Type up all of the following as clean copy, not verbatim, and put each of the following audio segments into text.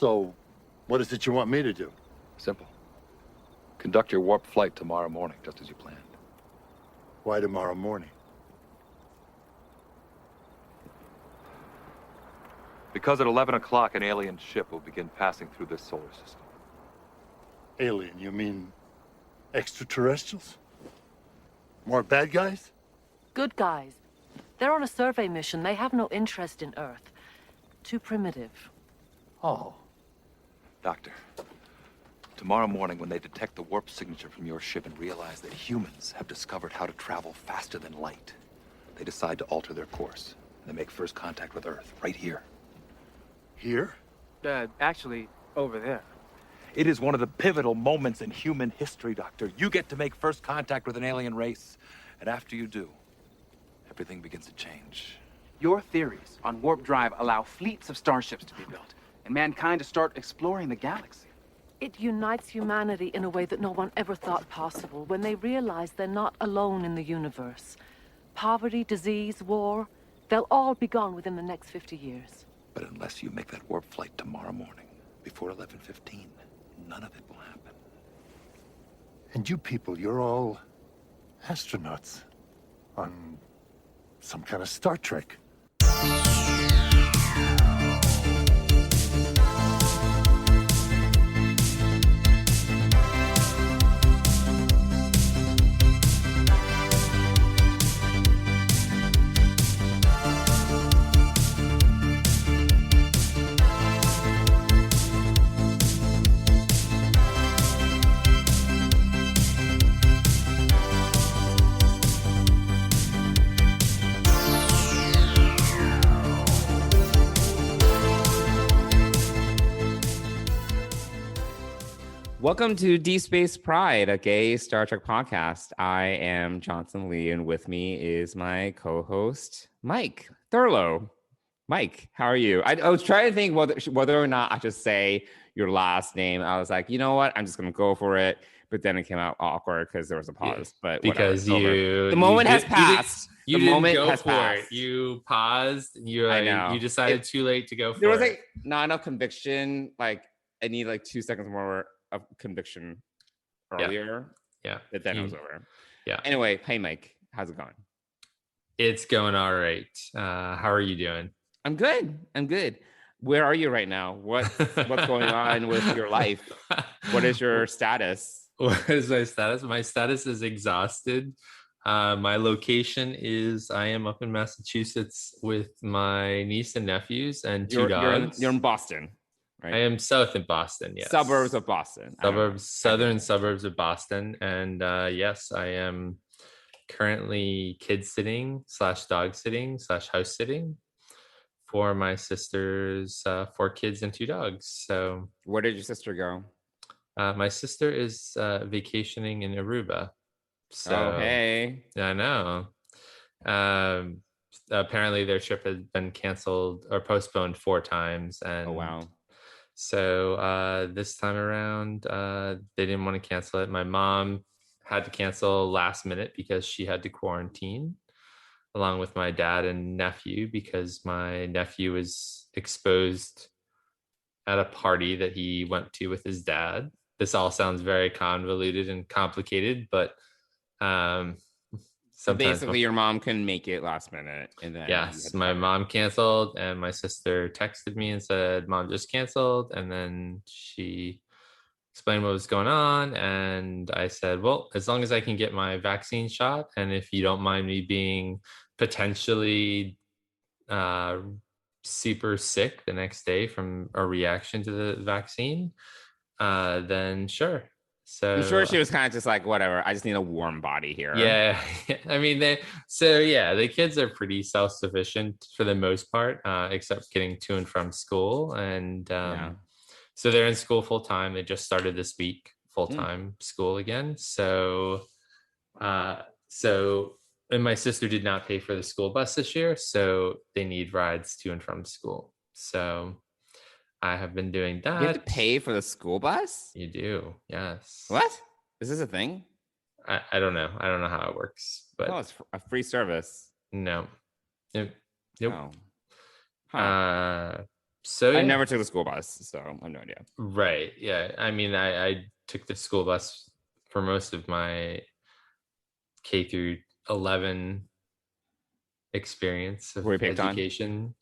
So, what is it you want me to do? Simple. Conduct your warp flight tomorrow morning, just as you planned. Why tomorrow morning? Because at 11 o'clock, an alien ship will begin passing through this solar system. Alien, you mean extraterrestrials? More bad guys? Good guys. They're on a survey mission. They have no interest in Earth. Too primitive. Oh. Doctor, tomorrow morning when they detect the warp signature from your ship and realize that humans have discovered how to travel faster than light, they decide to alter their course. And they make first contact with Earth, right here. Here? Actually, over there. It is one of the pivotal moments in human history, Doctor. You get to make first contact with an alien race. And after you do, everything begins to change. Your theories on warp drive allow fleets of starships to be built, and mankind to start exploring the galaxy. It unites humanity in a way that no one ever thought possible when they realize they're not alone in the universe. Poverty, disease, war, they'll all be gone within the next 50 years. But unless you make that warp flight tomorrow morning, before 11:15, none of it will happen. And you people, you're all astronauts on some kind of Star Trek. Welcome to Deep Space Pride, a gay Star Trek podcast. I am Johnson Lee, and with me is my co-host, Mike Thurlow. Mike, how are you? I was trying to think whether or not I should say your last name. I was like, you know what? I'm just going to go for it. But then it came out awkward because there was a pause. But because the moment has passed. You the didn't moment go has for passed. it. You paused. You decided too late to go for it. There was like not enough conviction. Like I need like 2 seconds more of conviction earlier. Yeah. But then it was over. Yeah. Anyway, hey Mike, how's it going? It's going all right. How are you doing? I'm good. Where are you right now? What's going on with your life? What is your status? What is my status? My status is exhausted. My location is I am up in Massachusetts with my niece and nephews and two dogs. You're in Boston, right? I am south in Boston, yes. Suburbs of Boston. Southern suburbs of Boston. And yes, I am currently kid sitting / dog sitting / house sitting for my sister's 4 kids and 2 dogs. So where did your sister go? My sister is vacationing in Aruba. So, hey. I know. Apparently their trip has been canceled or postponed 4 times. And oh, wow. So this time around, they didn't want to cancel it. My mom had to cancel last minute because she had to quarantine along with my dad and nephew because my nephew was exposed at a party that he went to with his dad. This all sounds very convoluted and complicated, but so basically your mom couldn't make it last minute. And then yes, my mom canceled and my sister texted me and said, Mom just canceled. And then she explained what was going on. And I said, well, as long as I can get my vaccine shot, and if you don't mind me being potentially super sick the next day from a reaction to the vaccine, then sure. So I'm sure she was kind of just like, whatever, I just need a warm body here. Yeah. I mean, the kids are pretty self-sufficient for the most part, except getting to and from school. And so they're in school full time. They just started this week, full-time school again. So and my sister did not pay for the school bus this year, so they need rides to and from school. So I have been doing that. You have to pay for the school bus? You do, yes. What? Is this a thing? I don't know. I don't know how it works, but it's a free service. No. Nope. Oh. Huh. So I yeah. never took the school bus, so I have no idea. Right. Yeah. I mean, I took the school bus for most of my K through 11 experience of Were you picked on? education.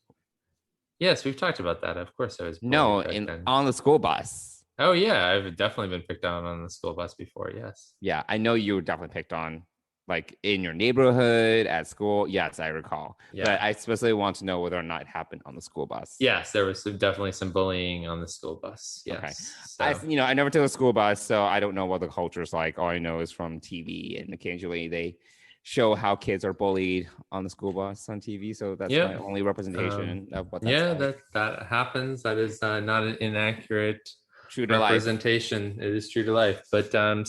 Yes, we've talked about that. Of course, I was No, bullied back then. on the school bus. Oh yeah, I've definitely been picked on the school bus before. Yes. Yeah, I know you were definitely picked on, like in your neighborhood, at school. Yes, I recall. Yeah. But I especially want to know whether or not it happened on the school bus. Yes, there was definitely some bullying on the school bus. Yes. Okay. So, I never took a school bus, so I don't know what the culture's like. All I know is from TV, and occasionally they show how kids are bullied on the school bus on TV. So that's my only representation of what that's like. that happens. That is not an inaccurate True to representation. Life. It is true to life. But so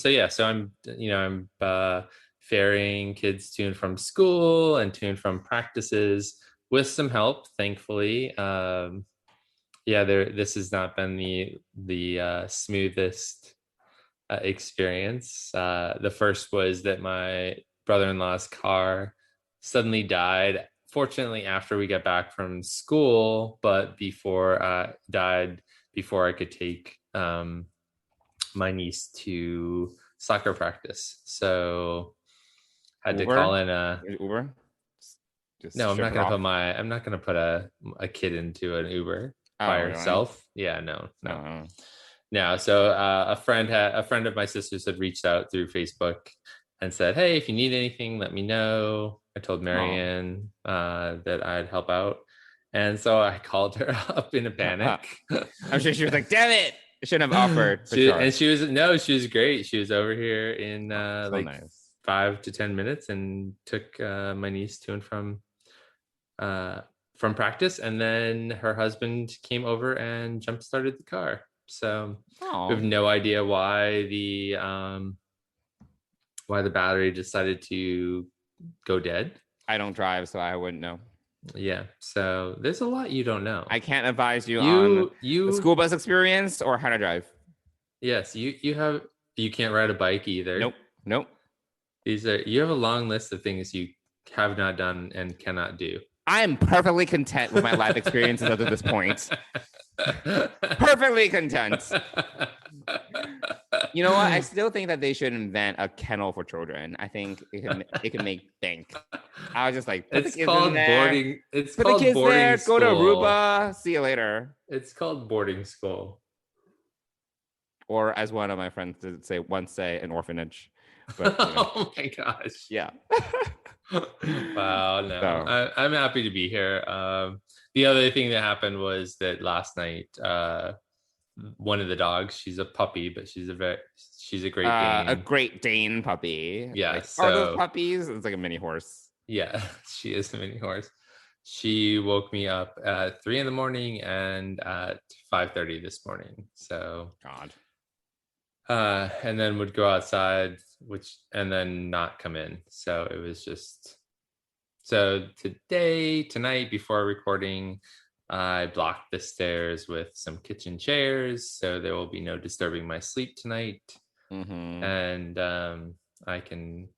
I'm ferrying kids to and from school and to and from practices with some help, thankfully. This has not been the smoothest experience. The first was that my brother-in-law's car suddenly died, fortunately after we got back from school, but died before I could take my niece to soccer practice. So had Uber? to call in a Uber. No, I'm not gonna put a kid into an Uber by herself. Really? Yeah, no. So a friend of my sister's had reached out through Facebook and said, "Hey, if you need anything, let me know." I told Marianne that I'd help out, and so I called her up in a panic. I'm sure she was like, "Damn it, I shouldn't have offered." She was great. She was over here in nice. 5 to 10 minutes and took my niece to and from practice, and then her husband came over and jump started the car. So we have no idea why the battery decided to go dead. I don't drive, so I wouldn't know. Yeah, so there's a lot you don't know. I can't advise you on the school bus experience or how to drive. Yes, you can't ride a bike either. Nope. You have a long list of things you have not done and cannot do. I am perfectly content with my life experiences up to this point. Perfectly content. You know what? I still think that they should invent a kennel for children. I think it can make bank. I was just like, put the kids in there. Put the kids there. Go to Aruba. See you later. It's called boarding school. Or as one of my friends did say, an orphanage. But, oh my gosh. Yeah. Wow. No, so. I'm happy to be here. The other thing that happened was that last night, one of the dogs, she's a puppy, but she's a Great Dane. A Great Dane puppy. Yeah. Are those puppies? It's like a mini horse. Yeah, she is a mini horse. She woke me up at 3 a.m. and at 5:30 this morning. So God. And then would go outside, and then not come in. So it was just, tonight before recording, I blocked the stairs with some kitchen chairs, so there will be no disturbing my sleep tonight. Mm-hmm. And I can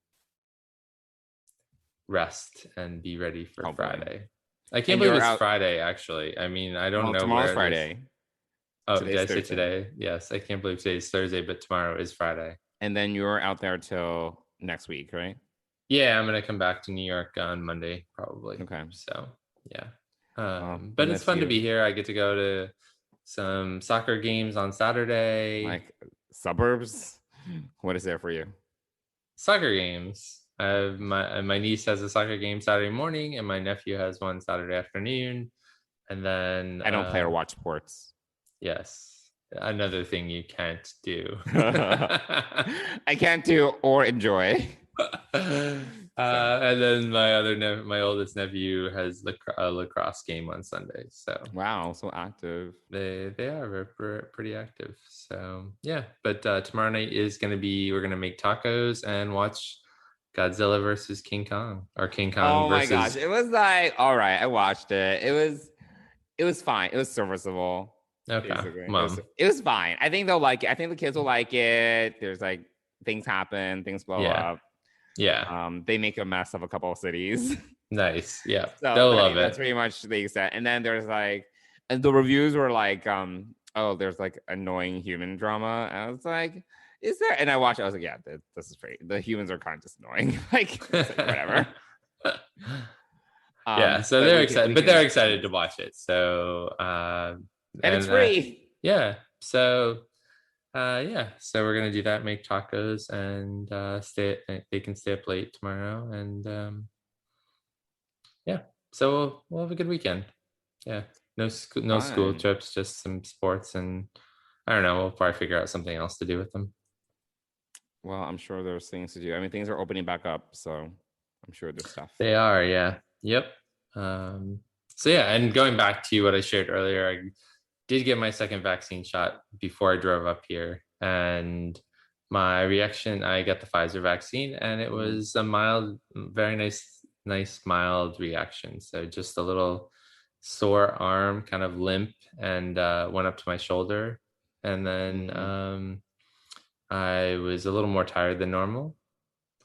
rest and be ready for Friday. I can't believe it's Friday, actually. I mean, I don't know. Tomorrow's Friday. Oh, did I say today? Yes, I can't believe today is Thursday, but tomorrow is Friday. And then you're out there till next week, right? Yeah, I'm gonna come back to New York on Monday, probably. Okay. So yeah, but it's fun to be here. I get to go to some soccer games on Saturday. Like suburbs? What is there for you? Soccer games. My niece has a soccer game Saturday morning, and my nephew has one Saturday afternoon. And then I don't play or watch sports. Yes, another thing you can't do. I can't do or enjoy. And then my oldest nephew has a lacrosse game on Sunday. So wow, so active. They are pretty active. So yeah, but tomorrow night is going to be, we're going to make tacos and watch Godzilla versus King Kong, or King Kong versus. Oh my gosh, it was like, all right, I watched it. It was fine. It was serviceable. Okay, it was fine. I think they'll like it. I think the kids will like it. There's like things happen, things blow up. Yeah. They make a mess of a couple of cities. Nice. Yeah. So, they'll love it. That's pretty much the extent. And then there's like And the reviews were like, oh, there's like annoying human drama. And I was like, is there? And I watched it. I was like, yeah, this is great. The humans are kind of just annoying. like, it's like, whatever. Yeah, so they're excited, but they're excited to watch it. So and it's free. Yeah. So so we're gonna do that, make tacos, and they can stay up late tomorrow, and so we'll have a good weekend. Yeah, no school trips, just some sports, and I don't know, we'll probably figure out something else to do with them. Well, I'm sure there's things to do. I mean, things are opening back up, so I'm sure there's stuff. They are, yeah. Yep. So yeah, and going back to what I shared earlier, I did get my second vaccine shot before I drove up here, and my reaction, I got the Pfizer vaccine, and it was a mild, very nice mild reaction. So just a little sore arm, kind of limp, and went up to my shoulder, and then I was a little more tired than normal,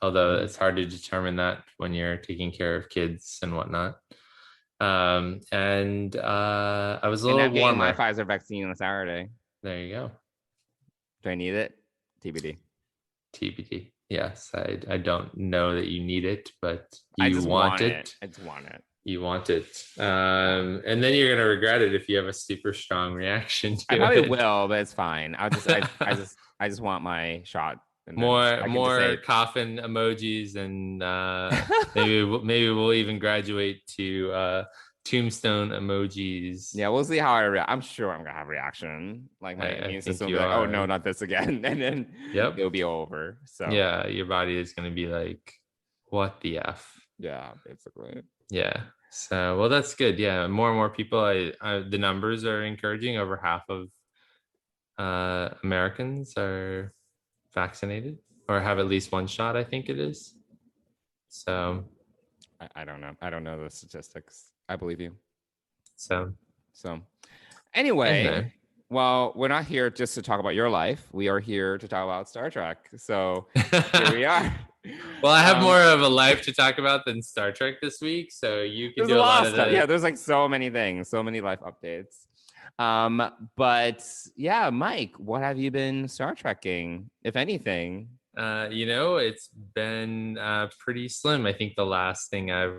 although it's hard to determine that when you're taking care of kids and whatnot. And I was a little warmer. My Pfizer vaccine on Saturday. There you go. Do I need it? TBD. TBD. Yes, I don't know that you need it, but you I just want it. I just want it. You want it. And then you're gonna regret it if you have a super strong reaction to it. I probably will, but it's fine. I just want my shot. More coffin emojis, and maybe we'll even graduate to tombstone emojis. Yeah, we'll see how I react. I'm sure I'm gonna have a reaction. Like my immune system will be like, oh no, not this again, and then it'll be over. So yeah, your body is gonna be like, what the F? Yeah, basically. Yeah. So well, that's good. Yeah, more and more people. The numbers are encouraging. Over half of Americans are vaccinated or have at least one shot, I think it is. So I don't know the statistics. I believe you. So anyway, well, we're not here just to talk about your life. We are here to talk about Star Trek. So here we are. Well, I have more of a life to talk about than Star Trek this week, so you can do a lot of that. Yeah, there's like so many things, so many life updates. But yeah, Mike, what have you been Star Trekking, if anything? It's been pretty slim. I think the last thing I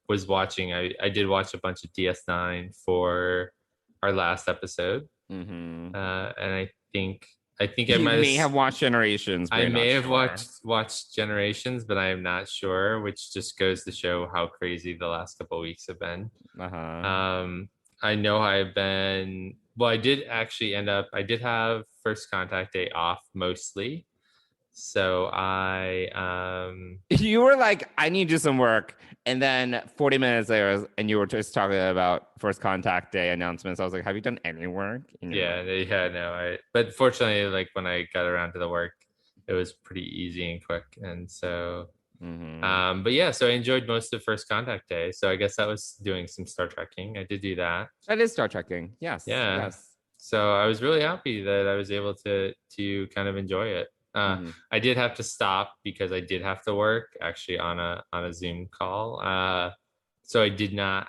was watching, I did watch a bunch of DS9 for our last episode. And I think I may have watched Generations. I may have watched Generations, but I am not sure, which just goes to show how crazy the last couple of weeks have been. I know I've been, well, I did have First Contact Day off mostly. So you were like, I need to do some work. And then 40 minutes later, and you were just talking about First Contact Day announcements. I was like, have you done any work? But fortunately, like when I got around to the work, it was pretty easy and quick. And so, but yeah, so I enjoyed most of First Contact Day. So I guess that was doing some Star Trekking. I did do that. That is Star Trekking. Yes. Yeah. Yes. So I was really happy that I was able to kind of enjoy it. I did have to stop because I did have to work actually on a Zoom call. So I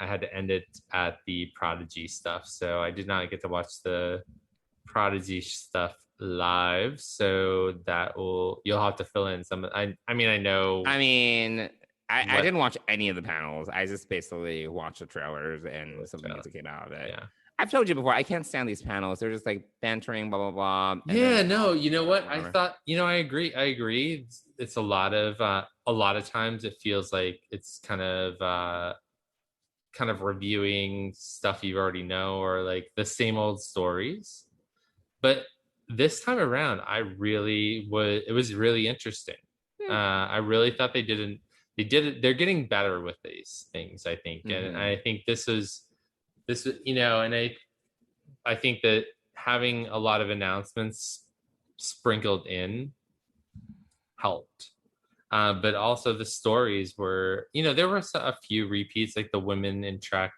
had to end it at the Prodigy stuff. So I did not get to watch the Prodigy stuff live. So you'll have to fill in some. I didn't watch any of the panels. I just basically watched the trailers and some things that came out of it. Yeah. I've told you before, I can't stand these panels. They're just like bantering, blah, blah, blah. You know what? I thought, I agree. It's a lot of times it feels like it's kind of reviewing stuff you already know, or like the same old stories. But this time around, it was really interesting. I really thought they did it. They're getting better with these things, I think. And I think this, and I think that having a lot of announcements sprinkled in helped. But also the stories were, there were a few repeats, like the Women in Trek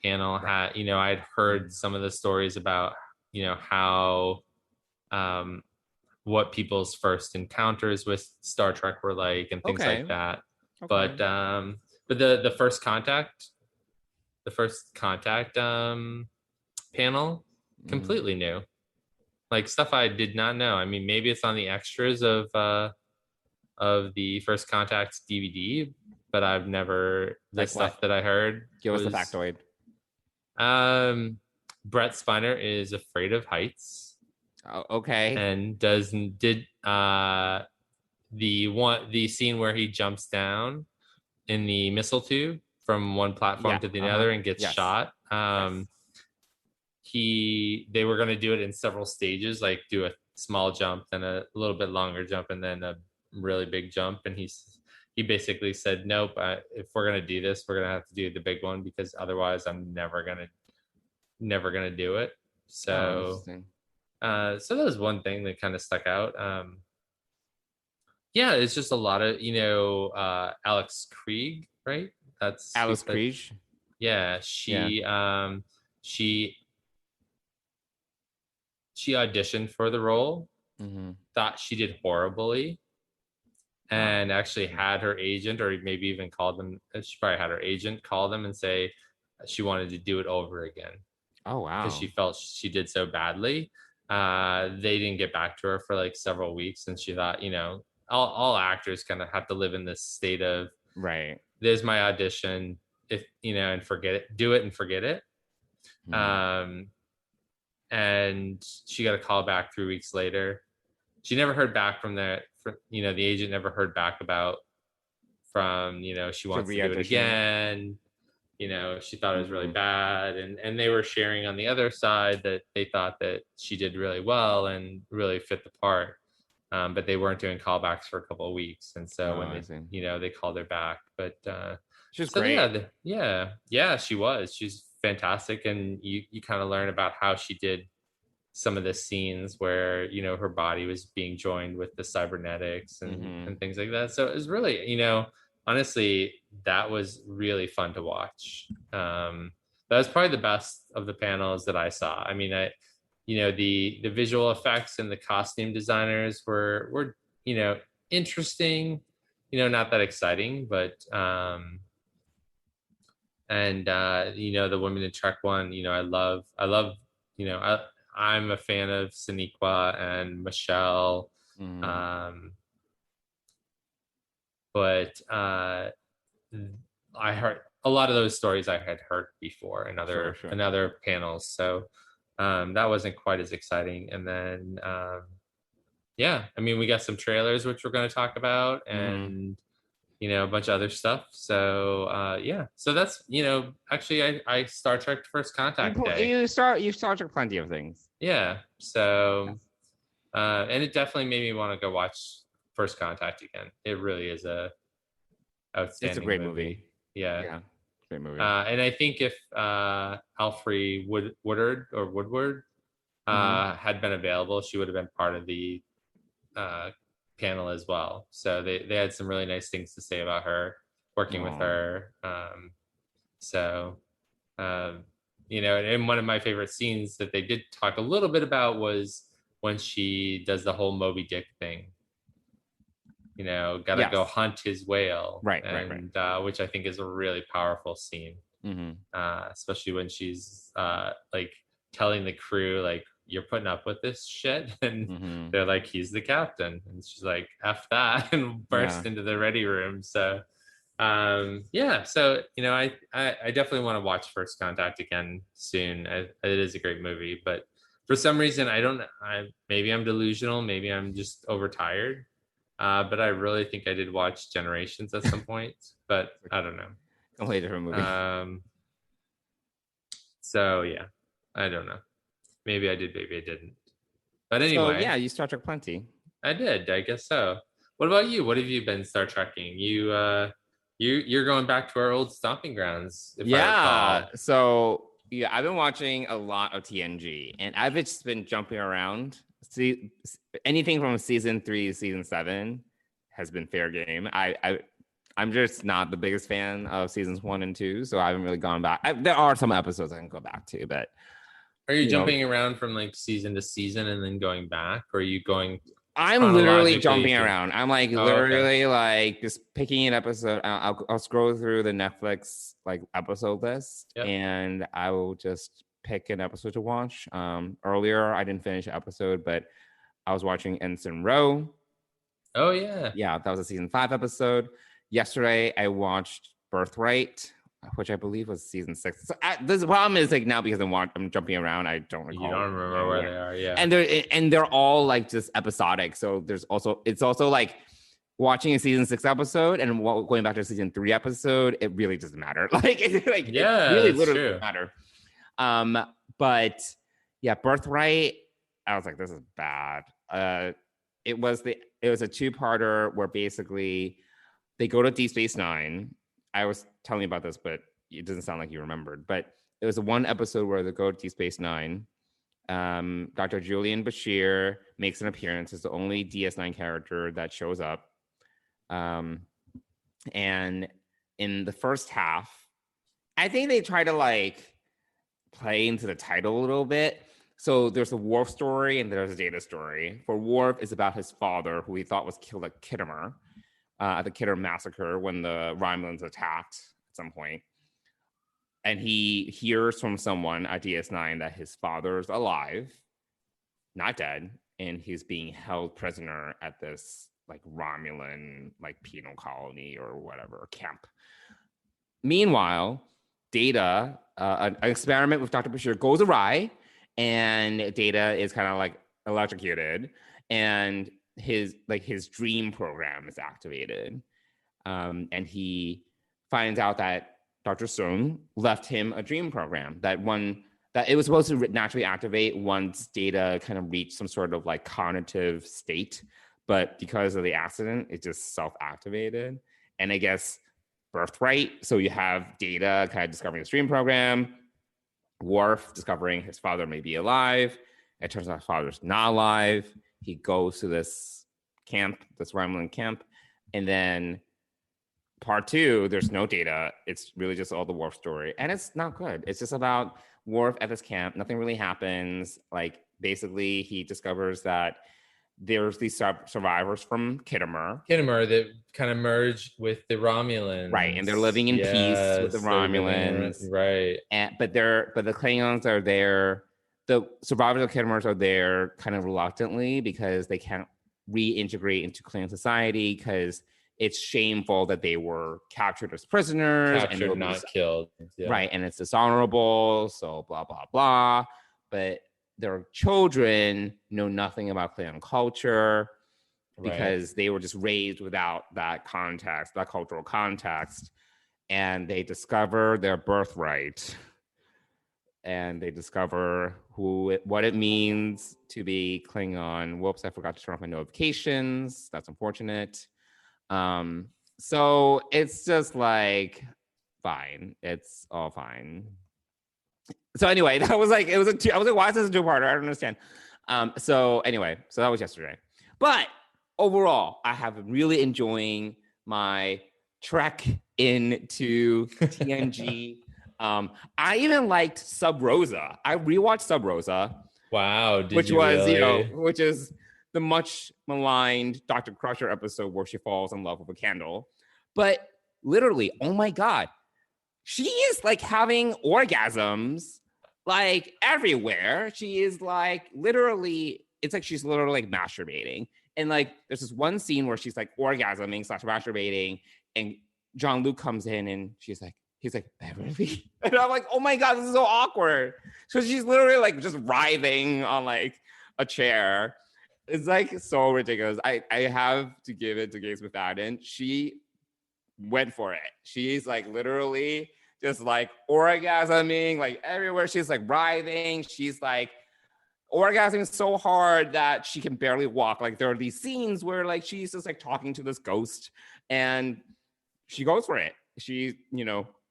panel had, I'd heard some of the stories about, how, what people's first encounters with Star Trek were like and things like that. Okay. But the First Contact panel, completely new. Like stuff I did not know. I mean, maybe it's on the extras of the First Contact DVD, but I've never Like stuff what? that I heard. Give us the factoid. Brett Spiner is afraid of heights. Oh, okay. And did the scene where he jumps down in the missile tube from one platform to the other and gets shot. They were going to do it in several stages, like do a small jump, then a little bit longer jump, and then a really big jump. And he basically said, nope, if we're going to do this, we're going to have to do the big one, because otherwise I'm never going to do it. So so that was one thing that kind of stuck out. Yeah, it's just a lot of, Alex Krieg, right? That's Alice Krieg. Yeah, she auditioned for the role, thought she did horribly, and actually had her agent, or maybe even called them. She probably had her agent call them and say she wanted to do it over again. Oh, wow. Because she felt she did so badly. They didn't get back to her for like several weeks, and she thought, all actors kind of have to live in this state of, right, there's my audition, and forget it, do it and forget it. And she got a call back 3 weeks later. She never heard back from the agent never heard back from she wants to do it again. She thought it was really bad, and they were sharing on the other side that they thought that she did really well and really fit the part, but they weren't doing callbacks for a couple of weeks, and so when they called her back, but she's great. Yeah, she's fantastic, and you kind of learn about how she did some of the scenes where her body was being joined with the cybernetics and things like that. So it was really, honestly, that was really fun to watch. That was probably the best of the panels that I saw. I mean, the visual effects and the costume designers were interesting, not that exciting, but the Women in Trek one, I'm a fan of Sonequa and Michelle. But I heard a lot of those stories I had heard before in other panels. So that wasn't quite as exciting. And then, we got some trailers, which we're going to talk about, and, a bunch of other stuff. So, so that's, actually I Star Trek First Contact Day. You Star Trek plenty of things. Yeah. So, and it definitely made me want to go watch First Contact again. It really is outstanding. It's a great movie. Yeah. Great movie. And I think if Alfre Woodward had been available, she would have been part of the panel as well. So they had some really nice things to say about her, working with her. And one of my favorite scenes that they did talk a little bit about was when she does the whole Moby Dick thing. Gotta go hunt his whale. Right. Which I think is a really powerful scene. Especially when she's like telling the crew, like, you're putting up with this shit, and they're like, he's the captain, and she's like, F that, and burst into the ready room. So I definitely want to watch First Contact again soon. It is a great movie, but for some reason maybe I'm delusional, maybe I'm just overtired, but I really think I did watch Generations at some point, but I don't know. Completely different movie. So yeah, I don't know. Maybe I did, maybe I didn't. But anyway. So, yeah, you Star Trek plenty. I did, I guess so. What about you? What have you been Star Trekking? You're going back to our old stomping grounds, if I recall. So I've been watching a lot of TNG, and I've just been jumping around. See, anything from season 3 to season 7 has been fair game. I'm just not the biggest fan of seasons 1 and 2, so I haven't really gone back. There are some episodes I can go back to, but are you jumping around from like season to season and then going back, or are you going? I'm literally jumping around. I'm like literally like just picking an episode. I'll scroll through the Netflix like episode list, and I will just pick an episode to watch. Earlier, I didn't finish the episode, but I was watching Ensign Row. Oh yeah. Yeah, that was a season 5 episode. Yesterday, I watched Birthright, which I believe was season 6. So the problem is like now because I'm jumping around, I don't recall. You don't remember where they are, yeah. And they're all like just episodic. So it's also like watching a season 6 episode and going back to a season 3 episode. It really doesn't matter. It really literally doesn't matter. But yeah, Birthright. I was like, this is bad. It was a 2-parter where basically they go to Deep Space Nine. I was telling you about this, but it doesn't sound like you remembered. But it was one episode where they go to Deep Space Nine. Dr. Julian Bashir makes an appearance. It's the only DS9 character that shows up. And in the first half, I think they try to like play into the title a little bit. So there's a Worf story and there's a Data story. For Worf, it's about his father, who he thought was killed at Kittimer, at the Kittimer massacre when the Romulans attacked at some point. And he hears from someone at DS9 that his father's alive, not dead, and he's being held prisoner at this like Romulan like penal colony or whatever camp. Meanwhile, Data, an experiment with Dr. Bashir goes awry, and Data is kind of like electrocuted, and his dream program is activated, and he finds out that Dr. Stone left him a dream program that it was supposed to naturally activate once Data kind of reached some sort of like cognitive state, but because of the accident, it just self-activated. And I guess Birthright. So you have Data kind of discovering his dream program, Worf discovering his father may be alive. It turns out his father's not alive. He goes to this camp, this Romulan camp, and then part 2, there's no Data. It's really just all the Worf story, and it's not good. It's just about Worf at this camp. Nothing really happens. Like basically, he discovers that there's these survivors from Kittimer that kind of merged with the Romulans, right? And they're living in peace with the Romulans, right? But the Klingons are there. The survivors of Kittimer are there kind of reluctantly because they can't reintegrate into Klingon society because it's shameful that they were captured as prisoners and not killed, right? And it's dishonorable. So blah blah blah. But their children know nothing about Klingon culture because they were just raised without that context, that cultural context. And they discover their birthright. And they discover what it means to be Klingon. Whoops, I forgot to turn off my notifications. That's unfortunate. So it's just like, fine. It's all fine. So anyway, that was like, I was like, why is this a 2-parter? I don't understand. So anyway, so that was yesterday. But overall, I have been really enjoying my trek into TNG. I even liked Sub Rosa. I rewatched Sub Rosa. Wow, which is the much maligned Dr. Crusher episode where she falls in love with a candle. But literally, oh my God, she is like having orgasms like everywhere. She is like literally, it's like she's literally like masturbating. And like there's this one scene where she's like orgasming / masturbating, and Jean-Luc comes in and he's like, Beverly? And I'm like, oh my God, this is so awkward. So she's literally like just writhing on like a chair. It's like so ridiculous. I have to give it to Gates McFadden. She went for it. She's like literally just like orgasming like everywhere. She's like writhing. She's like orgasming so hard that she can barely walk. Like there are these scenes where like she's just like talking to this ghost and she goes for it. She,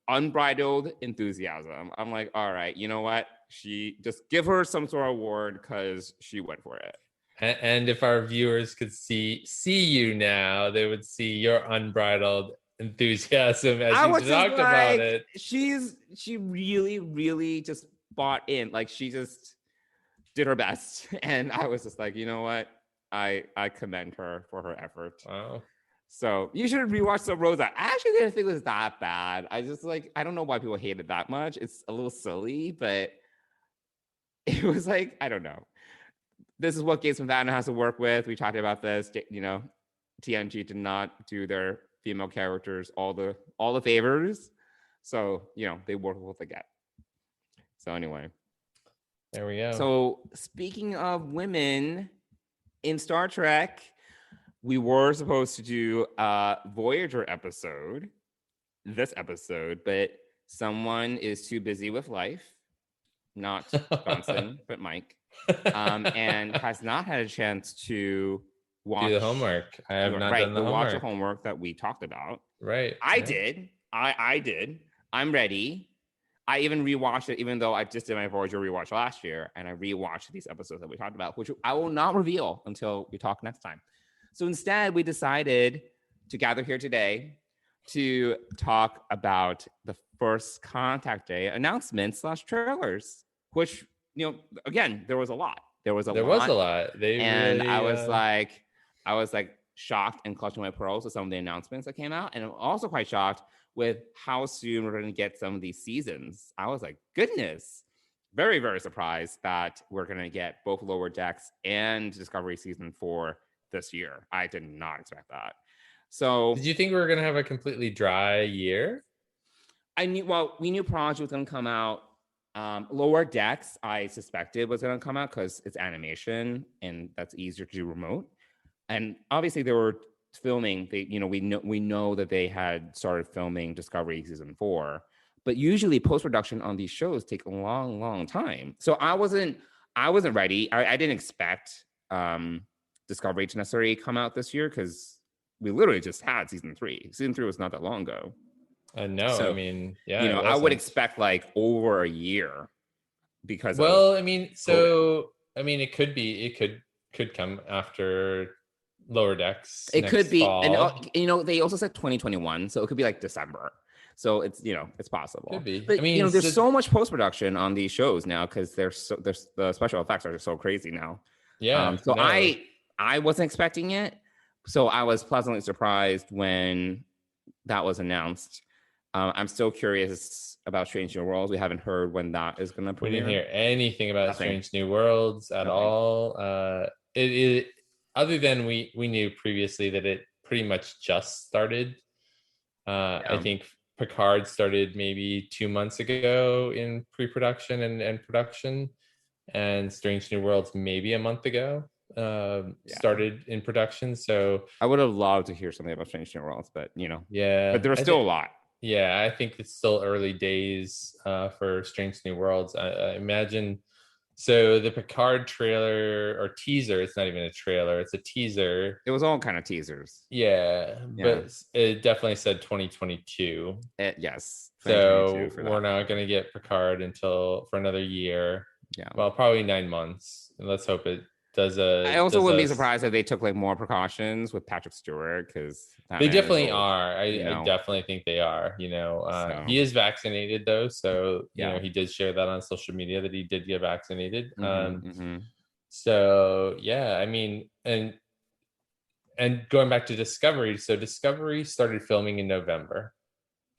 unbridled enthusiasm. I'm like, all right, you know what? She just give her some sort of award because she went for it. And if our viewers could see you now, they would see your unbridled enthusiasm as you talked about it. She really, really just bought in. Like she just did her best. And I was just like, you know what? I commend her for her effort. Wow. So you should rewatch Sub Rosa. I actually didn't think it was that bad. I just like, I don't know why people hate it that much. It's a little silly, but it was like, I don't know. This is what Gates Madonna has to work with. We talked about this. You know, TNG did not do their female characters all the favors, so you know they work with what they get. So anyway, there we go. So speaking of women in Star Trek, we were supposed to do a Voyager episode, this episode, but someone is too busy with life, not Johnson, but Mike, and has not had a chance to watch do the homework. I have not done the homework. Watch the homework that we talked about. Right. I did. I did. I'm ready. I even rewatched it, even though I just did my Voyager rewatch last year, and I rewatched these episodes that we talked about, which I will not reveal until we talk next time. So instead, we decided to gather here today to talk about the First Contact Day announcements / trailers, which, you know, again, there was a lot. There was a lot. And really, I was like shocked and clutching my pearls with some of the announcements that came out. And I'm also quite shocked with how soon we're going to get some of these seasons. I was like, goodness, very, very surprised that we're going to get both Lower Decks and Discovery season 4 this year. I did not expect that. So did you think we were going to have a completely dry year? We knew Prodigy was going to come out. Lower Decks, I suspected was going to come out because it's animation and that's easier to do remote. And obviously they were filming. We know that they had started filming Discovery season 4, but usually post-production on these shows take a long, long time. So I wasn't ready. I didn't expect Discovery to necessarily come out this year because we literally just had season 3. Season 3 was not that long ago. No, so, I mean, yeah, you know, I would expect like over a year because. Well, I mean, so COVID. I mean, it could come after Lower Decks. It could be, fall. And you know, they also said 2021, so it could be like December. So it's, you know, it's possible. Could be. But, I mean, you know, there's so much post production on these shows now because there's the special effects are so crazy now. Yeah. So no. I wasn't expecting it, so I was pleasantly surprised when that was announced. I'm still curious about Strange New Worlds. We haven't heard when that is going to premiere. We didn't hear anything about Strange New Worlds at all. It other than we knew previously that it pretty much just started. I think Picard started maybe 2 months ago in pre-production and production, and Strange New Worlds maybe a month ago started in production. So I would have loved to hear something about Strange New Worlds, but you know, but there's still a lot. Yeah, I think it's still early days for Strange New Worlds. I imagine. So the Picard trailer or teaser, it's not even a trailer, it's a teaser. It was all kind of teasers. Yeah. But it definitely said 2022. Yes. So we're not going to get Picard for another year. Yeah. Well, probably 9 months. And let's hope it does I also wouldn't be surprised if they took like more precautions with Patrick Stewart because they definitely are. I definitely think they are. You know, he is vaccinated though, so you know he did share that on social media that he did get vaccinated. So yeah, I mean, and going back to Discovery, so Discovery started filming in November.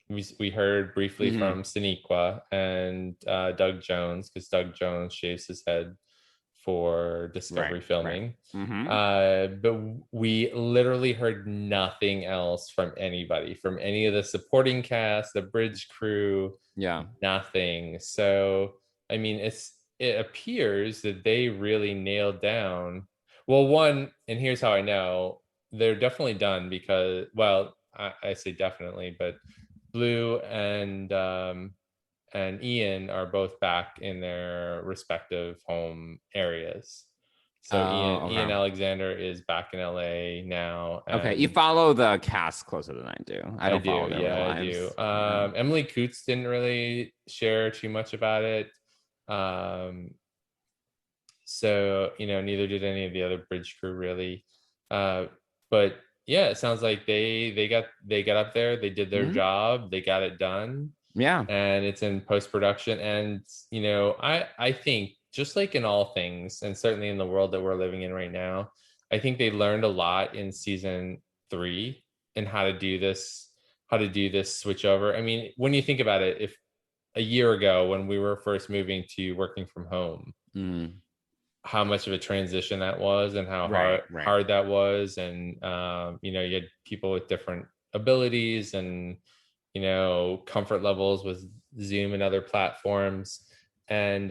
We heard briefly from Sonequa and Doug Jones because Doug Jones shaves his head for Discovery filming. But we literally heard nothing else from anybody, from any of the supporting cast, the bridge crew, nothing. So I mean, it appears that they really nailed down, well, one, and here's how I know, they're definitely done because, well, I say definitely, but Blue and Ian are both back in their respective home areas. So Ian Alexander is back in LA now. Okay, you follow the cast closer than I do. I don't follow their lives. I do. Emily Coots didn't really share too much about it. So, you know, neither did any of the other bridge crew really. But yeah, it sounds like they got up there, they did their job, they got it done. Yeah. And it's in post-production. And, you know, I think just like in all things, and certainly in the world that we're living in right now, I think they learned a lot in season 3 and how to do this switch over. I mean, when you think about it, if a year ago when we were first moving to working from home, how much of a transition that was and how Right. hard that was. And, you know, you had people with different abilities and, you know, comfort levels with Zoom and other platforms. And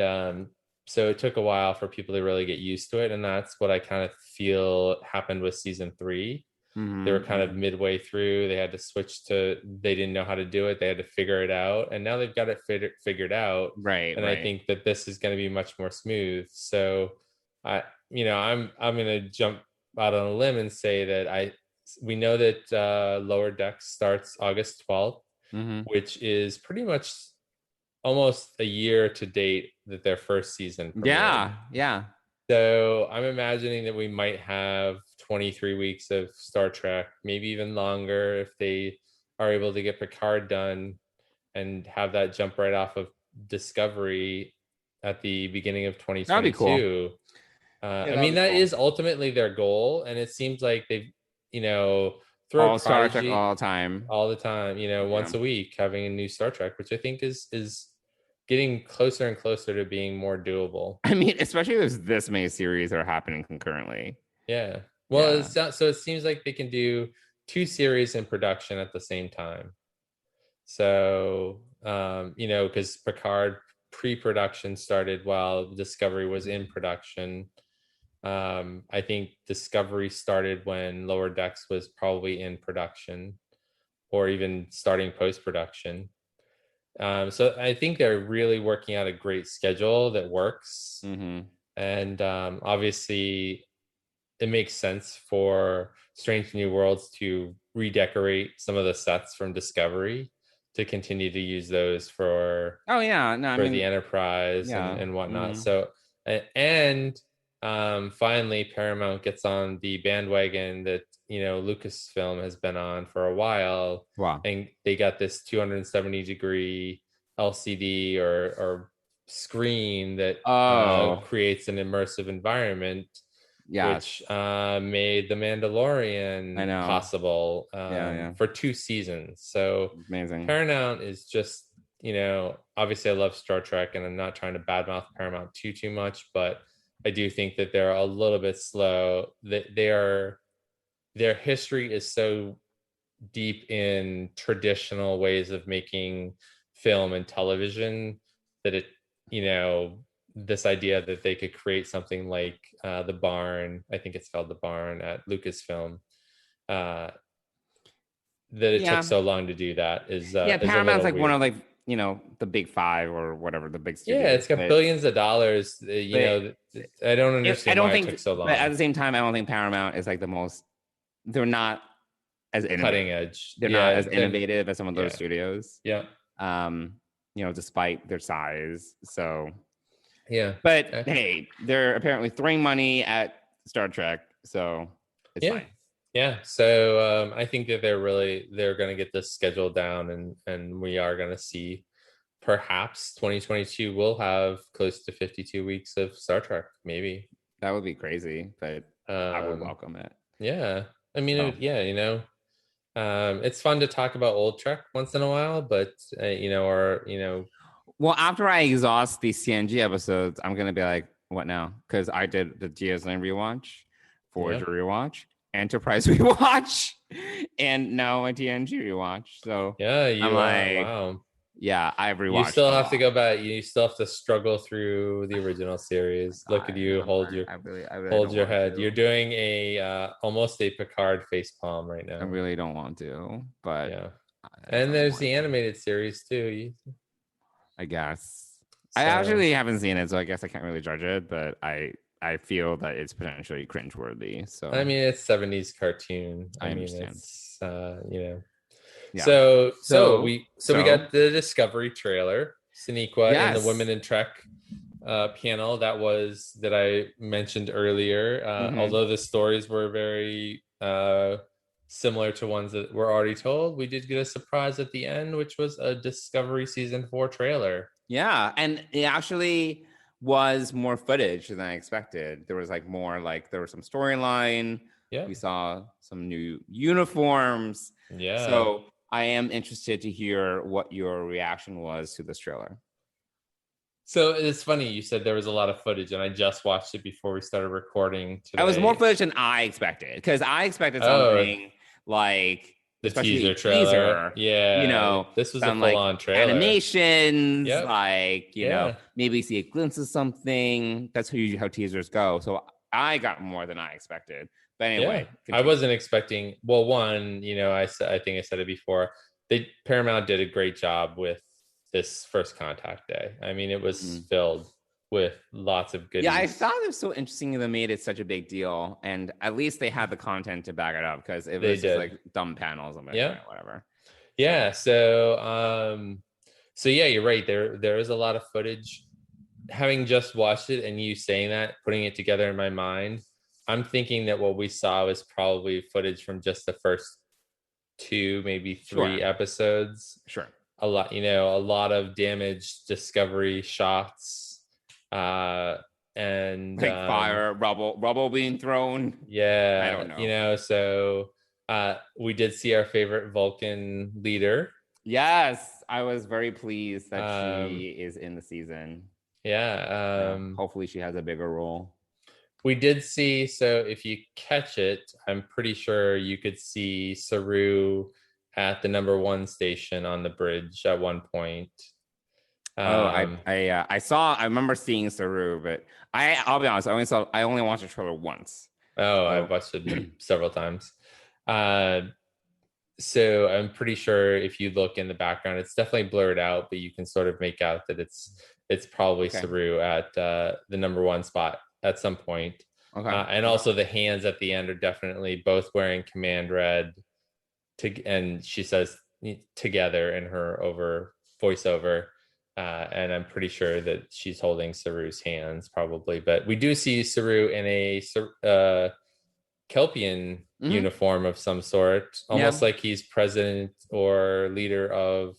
so it took a while for people to really get used to it. And that's what I kind of feel happened with season 3. They were kind of midway through. They had to switch to, they didn't know how to do it. They had to figure it out. And now they've got it figured out. Right. And I think that this is going to be much more smooth. So you know, I'm going to jump out on a limb and say that we know that Lower Decks starts August 12th, which is pretty much almost a year to date that their first season premiered. Yeah. So I'm imagining that we might have 23 weeks of Star Trek, maybe even longer if they are able to get Picard done and have that jump right off of Discovery at the beginning of 2022. That'd be cool. I mean, that is ultimately their goal. And it seems like they've, you know, throw all Star Trek all the time, you know, once a week, having a new Star Trek, which I think is getting closer and closer to being more doable. I mean, especially if there's this many series that are happening concurrently. Yeah. Well, so it seems like they can do 2 series in production at the same time. So, you know, because Picard pre-production started while Discovery was in production. I think Discovery started when Lower Decks was probably in production or even starting post-production. So I think they're really working out a great schedule that works. And obviously it makes sense for Strange New Worlds to redecorate some of the sets from Discovery to continue to use those for the Enterprise and whatnot. So and finally Paramount gets on the bandwagon that, you know, Lucasfilm has been on for a while. Wow. And they got this 270-degree LCD or screen that creates an immersive environment, which made The Mandalorian possible for 2 seasons. So amazing. Paramount is just, you know, obviously I love Star Trek and I'm not trying to badmouth Paramount too much, but I do think that they're a little bit slow. That their history is so deep in traditional ways of making film and television that it, you know, this idea that they could create something like the Barn, I think it's called the Barn at Lucasfilm, that it took so long to do do is Paramount's like weird. one of, like, you know, the big 5 or whatever, the big studios. Yeah, it's got billions of dollars. You know, I don't understand why it took so long. But at the same time, I don't think Paramount is like the most. They're not as cutting edge. They're not as innovative as some of those studios. Yeah. You know, despite their size. So. Yeah. But hey, they're apparently throwing money at Star Trek, so it's fine. Yeah. So I think that they're going to get this schedule down, and we are going to see perhaps 2022 will have close to 52 weeks of Star Trek. Maybe that would be crazy, but I would welcome it. Yeah. I mean, you know, it's fun to talk about old Trek once in a while, but you know, or, you know, well, after I exhaust these CNG episodes, I'm going to be like, what now? Because I did the GSN rewatch, Voyager rewatch, Enterprise rewatch, and now a TNG rewatch. So I'm like, wow. Yeah, I've rewatched. You still have to go back. You still have to struggle through the original series. Look at you, hold your head. You're doing a almost a Picard face palm right now. I really don't want to, but yeah. And there's the animated series too. I guess I actually haven't seen it, so I guess I can't really judge it. But I feel that it's potentially cringeworthy. So I mean, it's 70s cartoon. I understand. It's you know. Yeah. So we got the Discovery trailer, Sonequa, and the Women in Trek panel that I mentioned earlier. Although the stories were very similar to ones that were already told, we did get a surprise at the end, which was a Discovery season 4 trailer. Yeah, and it actually was more footage than I expected. There was there was some storyline. Yeah, we saw some new uniforms. Yeah, so I am interested to hear what your reaction was to this trailer. So it's funny you said there was a lot of footage, and I just watched it before we started recording today. It was more footage than I expected because I expected Oh. something like The especially teaser a trailer. Yeah. you know, This was a some full-on like trailer. animations, Yep. like you know, Yeah. maybe see a glimpse of something. That's usually how teasers go. So I got more than I expected. But anyway, I continue. wasn't expecting. Well, one, you know, I think I said it before. Paramount did a great job with this First Contact Day. I mean, it was filled with lots of goodies. Yeah, I thought it was so interesting they made it such a big deal, and at least they had the content to back it up because it was just like dumb panels and whatever. Yeah. So yeah, you're right. There is a lot of footage. Having just watched it and you saying that, putting it together in my mind, I'm thinking that what we saw was probably footage from just the first 2, maybe 3 episodes. Sure. A lot of damaged Discovery shots, and like fire, rubble being thrown. Yeah, I don't know. You know, so we did see our favorite Vulcan leader. Yes, I was very pleased that she is in the season. Yeah. Hopefully she has a bigger role. We did see, so if you catch it, I'm pretty sure you could see Saru at the number 1 station on the bridge at one point. I remember seeing Saru, but I'll be honest, I only watched the trailer once. I've watched it several times. So I'm pretty sure if you look in the background, it's definitely blurred out, but you can sort of make out that it's probably Saru at the number 1 spot at some point. Okay. And also the hands at the end are definitely both wearing command red, and she says together in her voiceover. And I'm pretty sure that she's holding Saru's hands probably. But we do see Saru in a Kelpian uniform of some sort, almost like he's president or leader of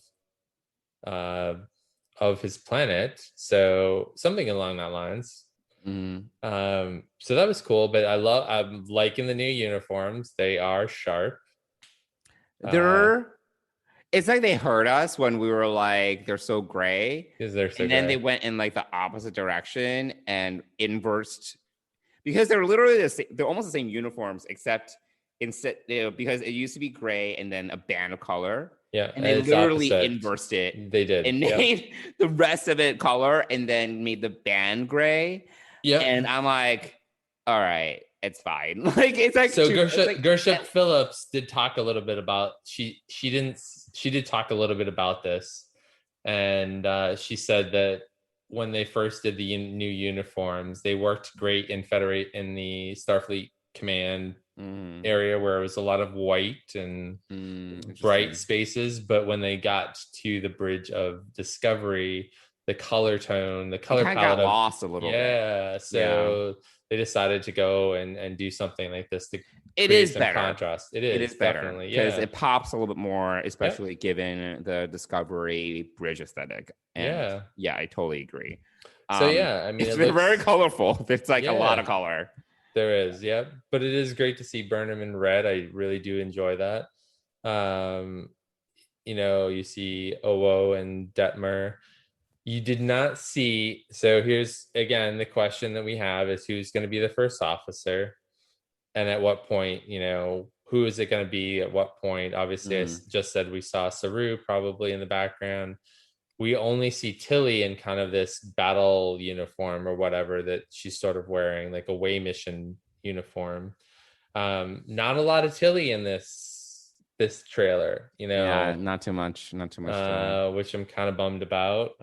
his planet. So something along that lines. So that was cool, but I'm liking the new uniforms. They are sharp. It's like they heard us when we were like, they're so gray. Then they went in like the opposite direction and inversed because they're literally they're almost the same uniforms, except instead because it used to be gray and then a band of color. Yeah, and they literally inversed it. They did and made the rest of it color, and then made the band gray. Yeah, and I'm like, all right, it's fine. Like it's like so. Gership Phillips did talk a little bit about she did talk a little bit about this, and she said that when they first did the new uniforms, they worked great in the Starfleet Command area where it was a lot of white and bright spaces, but when they got to the bridge of Discovery, the color palette got lost a little bit. So they decided to go and do something like this to create some better contrast. It is better definitely because it pops a little bit more, especially given the Discovery bridge aesthetic. And I totally agree. So I mean, it's very colorful. It's like a lot of color. There is, but it is great to see Burnham in red. I really do enjoy that. You see Owo and Detmer. You did not see. So here's again the question that we have is who's going to be the first officer, and at what point? Who is it going to be at what point? Obviously, I just said we saw Saru probably in the background. We only see Tilly in kind of this battle uniform or whatever that she's sort of wearing, like a way mission uniform. Not a lot of Tilly in this trailer, not too much which I'm kind of bummed about.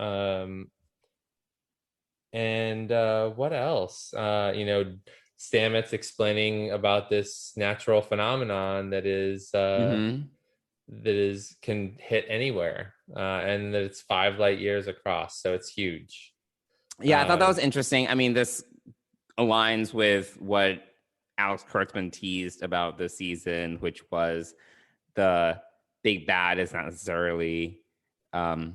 And what else? Stamets explaining about this natural phenomenon that can hit anywhere, and that it's 5 light years across, so it's huge. I thought that was interesting. I mean, this aligns with what Alex Kurtzman teased about this season, which was the big bad is not necessarily a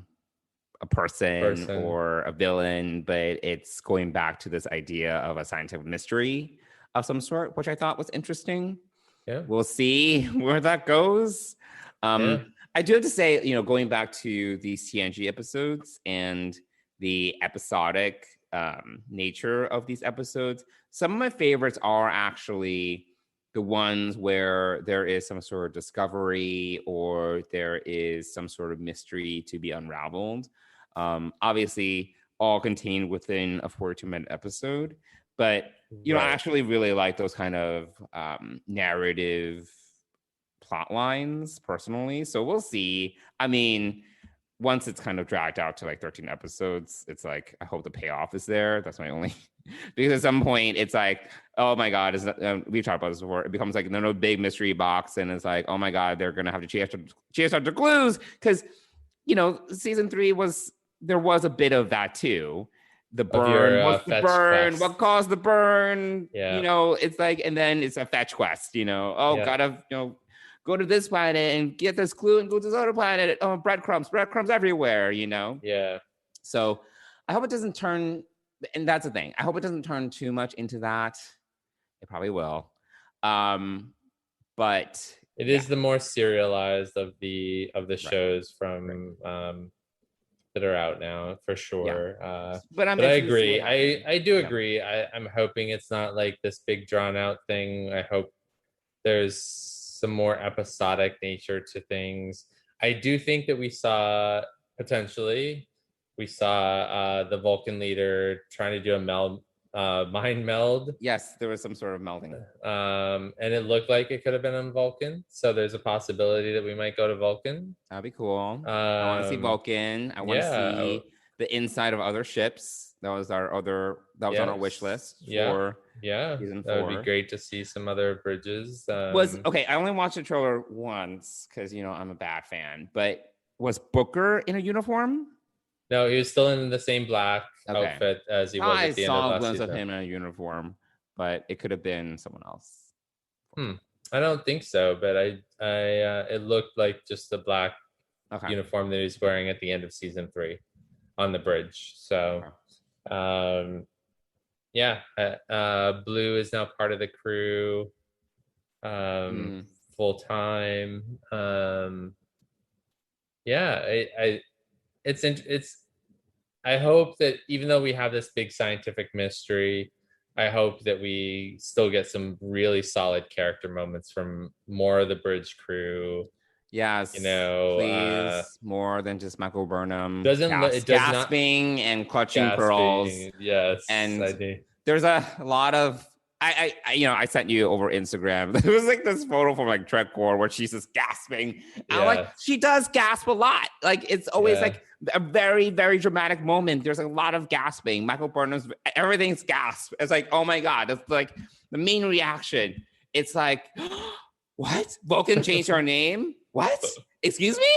person or a villain, but it's going back to this idea of a scientific mystery of some sort, which I thought was interesting. We'll see where that goes. I do have to say, going back to these TNG episodes and the episodic nature of these episodes. Some of my favorites are actually the ones where there is some sort of discovery or there is some sort of mystery to be unraveled. Obviously, all contained within a 42-minute episode. But, I actually really like those kind of narrative plot lines personally. So we'll see. I mean, once it's kind of dragged out to like 13 episodes, it's like, I hope the payoff is there. That's my only, because at some point it's like, oh my God, we've talked about this before. It becomes like no big mystery box. And it's like, oh my God, they're going to have to chase after clues. Cause season 3 there was a bit of that too. The burn, what's the burn? Quest. What caused the burn? Yeah. It's like, and then it's a fetch quest, gotta, go to this planet and get this clue and go to this other planet. Oh, breadcrumbs everywhere, Yeah. So I hope it doesn't turn, and that's the thing. I hope it doesn't turn too much into that. It probably will. But it is the more serialized of the shows from that are out now for sure. Yeah. But I agree. I do agree. I'm hoping it's not like this big drawn out thing. I hope there's some more episodic nature to things. I do think that we saw the Vulcan leader trying to do a mind meld. Yes, there was some sort of melding. And it looked like it could have been on Vulcan. So there's a possibility that we might go to Vulcan. That'd be cool. I want to see Vulcan. I want to see the inside of other ships. That was on our wish list for season 4. That would be great to see some other bridges. I only watched the trailer once because I'm a bad fan. But was Booker in a uniform? No, he was still in the same black outfit as he was at the end of last season. I saw a glimpse of him in a uniform, but it could have been someone else. I don't think so, but it looked like just the black uniform that he was wearing at the end of season 3 on the bridge. So, Blue is now part of the crew full time. I hope that even though we have this big scientific mystery, I hope that we still get some really solid character moments from more of the bridge crew. Yes, please, more than just Michael Burnham gasping and clutching pearls. Yes, and there's a lot of I sent you over Instagram. There was like this photo from like Trek Core where she's just gasping. I'm like, she does gasp a lot. Like it's always like a very, very dramatic moment. There's a lot of gasping. Michael Burnham's everything's gasp. It's like, oh my God, it's like the main reaction. It's like, what? Vulcan changed our name? What? Excuse me?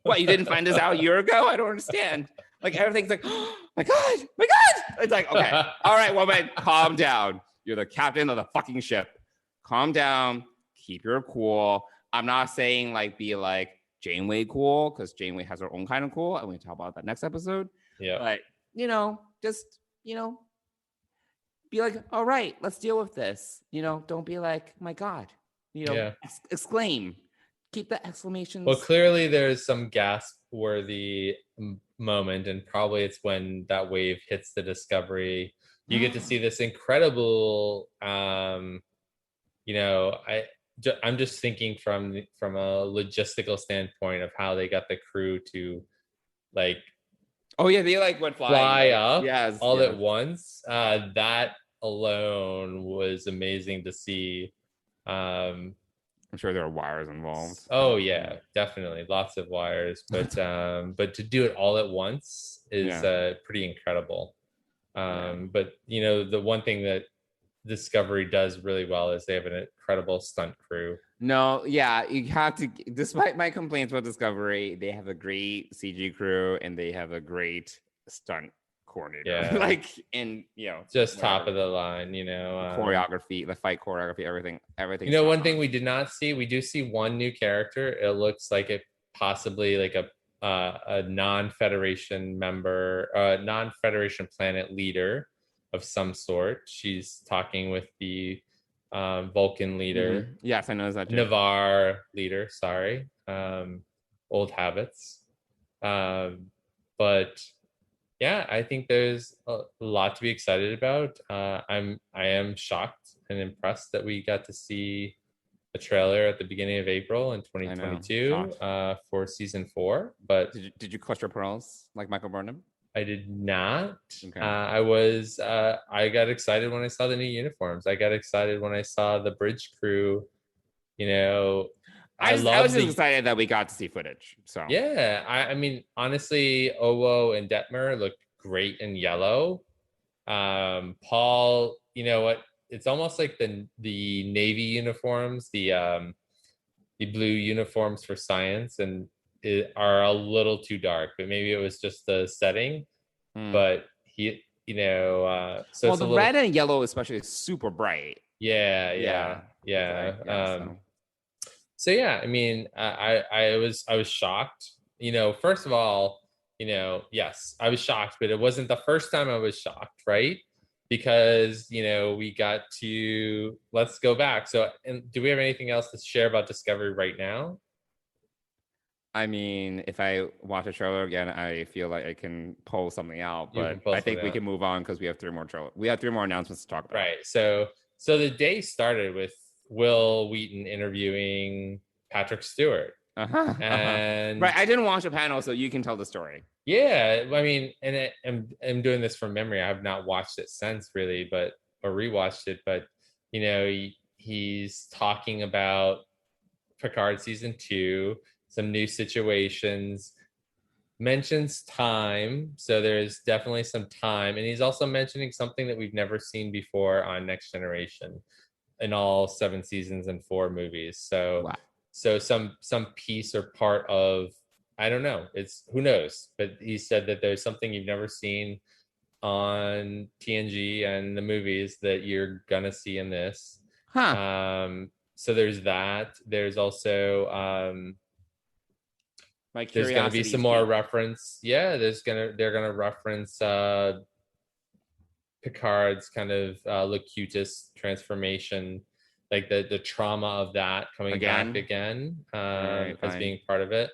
What? You didn't find this out a year ago? I don't understand. Like everything's like, oh my God. It's like, okay, all right, woman, calm down. You're the captain of the fucking ship. Calm down. Keep your cool. I'm not saying like be like Janeway cool, because Janeway has her own kind of cool. And we talk about that next episode. Yeah. But just be like, all right, let's deal with this. Don't be like, my God. Exclaim. Keep the exclamations. Well, clearly there's some gasp-worthy moment, and probably it's when that wave hits the Discovery. You get to see this incredible, I'm just thinking from a logistical standpoint of how they got the crew to like, they like went fly up at once. That alone was amazing to see. I'm sure there are wires involved. Oh yeah, definitely lots of wires, but to do it all at once is pretty incredible. But the one thing that Discovery does really well is they have an incredible stunt crew. No, yeah, you have to. Despite my complaints about Discovery, they have a great CG crew and they have a great stunt coordinator. Yeah, just top of the line. Choreography, the fight choreography, everything. One thing we did not see. We do see one new character. It looks like it possibly like a non-Federation member, non-Federation planet leader of some sort. She's talking with the Vulcan leader. Mm-hmm. Yes, I know that. Navarre leader. Sorry, old habits. But yeah, I think there's a lot to be excited about. I am shocked and impressed that we got to see a trailer at the beginning of April in I know. 2022 Shocked. for season 4, but Did you clutch your pearls like Michael Burnham? I did not. Okay. I got excited when I saw the new uniforms. I got excited when I saw the bridge crew. You know, I was love just excited that we got to see footage. So yeah. I mean, honestly, Owo and Detmer look great in yellow. Paul, you know what? It's almost like the Navy uniforms, the blue uniforms for science, and it are a little too dark. But maybe it was just the setting. But he, so well, it's a the little red and yellow especially is super bright. yeah. So yeah, I mean, I was shocked. First of all, yes, I was shocked, but it wasn't the first time I was shocked, right? Because we got to let's go back. So, and do we have anything else to share about Discovery right now? I mean, if I watch a trailer again, I feel like I can pull something out, but I think we can move on because we have 3 more trailers. We have 3 more announcements to talk about. Right. So the day started with Will Wheaton interviewing Patrick Stewart. And right, I didn't watch a panel, so you can tell the story. Yeah, I mean, and I'm doing this from memory. I have not watched it since really, or rewatched it. But he's talking about Picard season 2, some new situations, mentions time. So there's definitely some time, and he's also mentioning something that we've never seen before on Next Generation in all 7 seasons and 4 movies. So wow. So some piece or part of, I don't know, it's who knows, but he said that there's something you've never seen on TNG and the movies that you're gonna see in this. So there's that. There's also there's gonna be some more reference. Yeah, they're gonna reference Picard's kind of Locutus transformation, like the trauma of that coming back again as being part of it.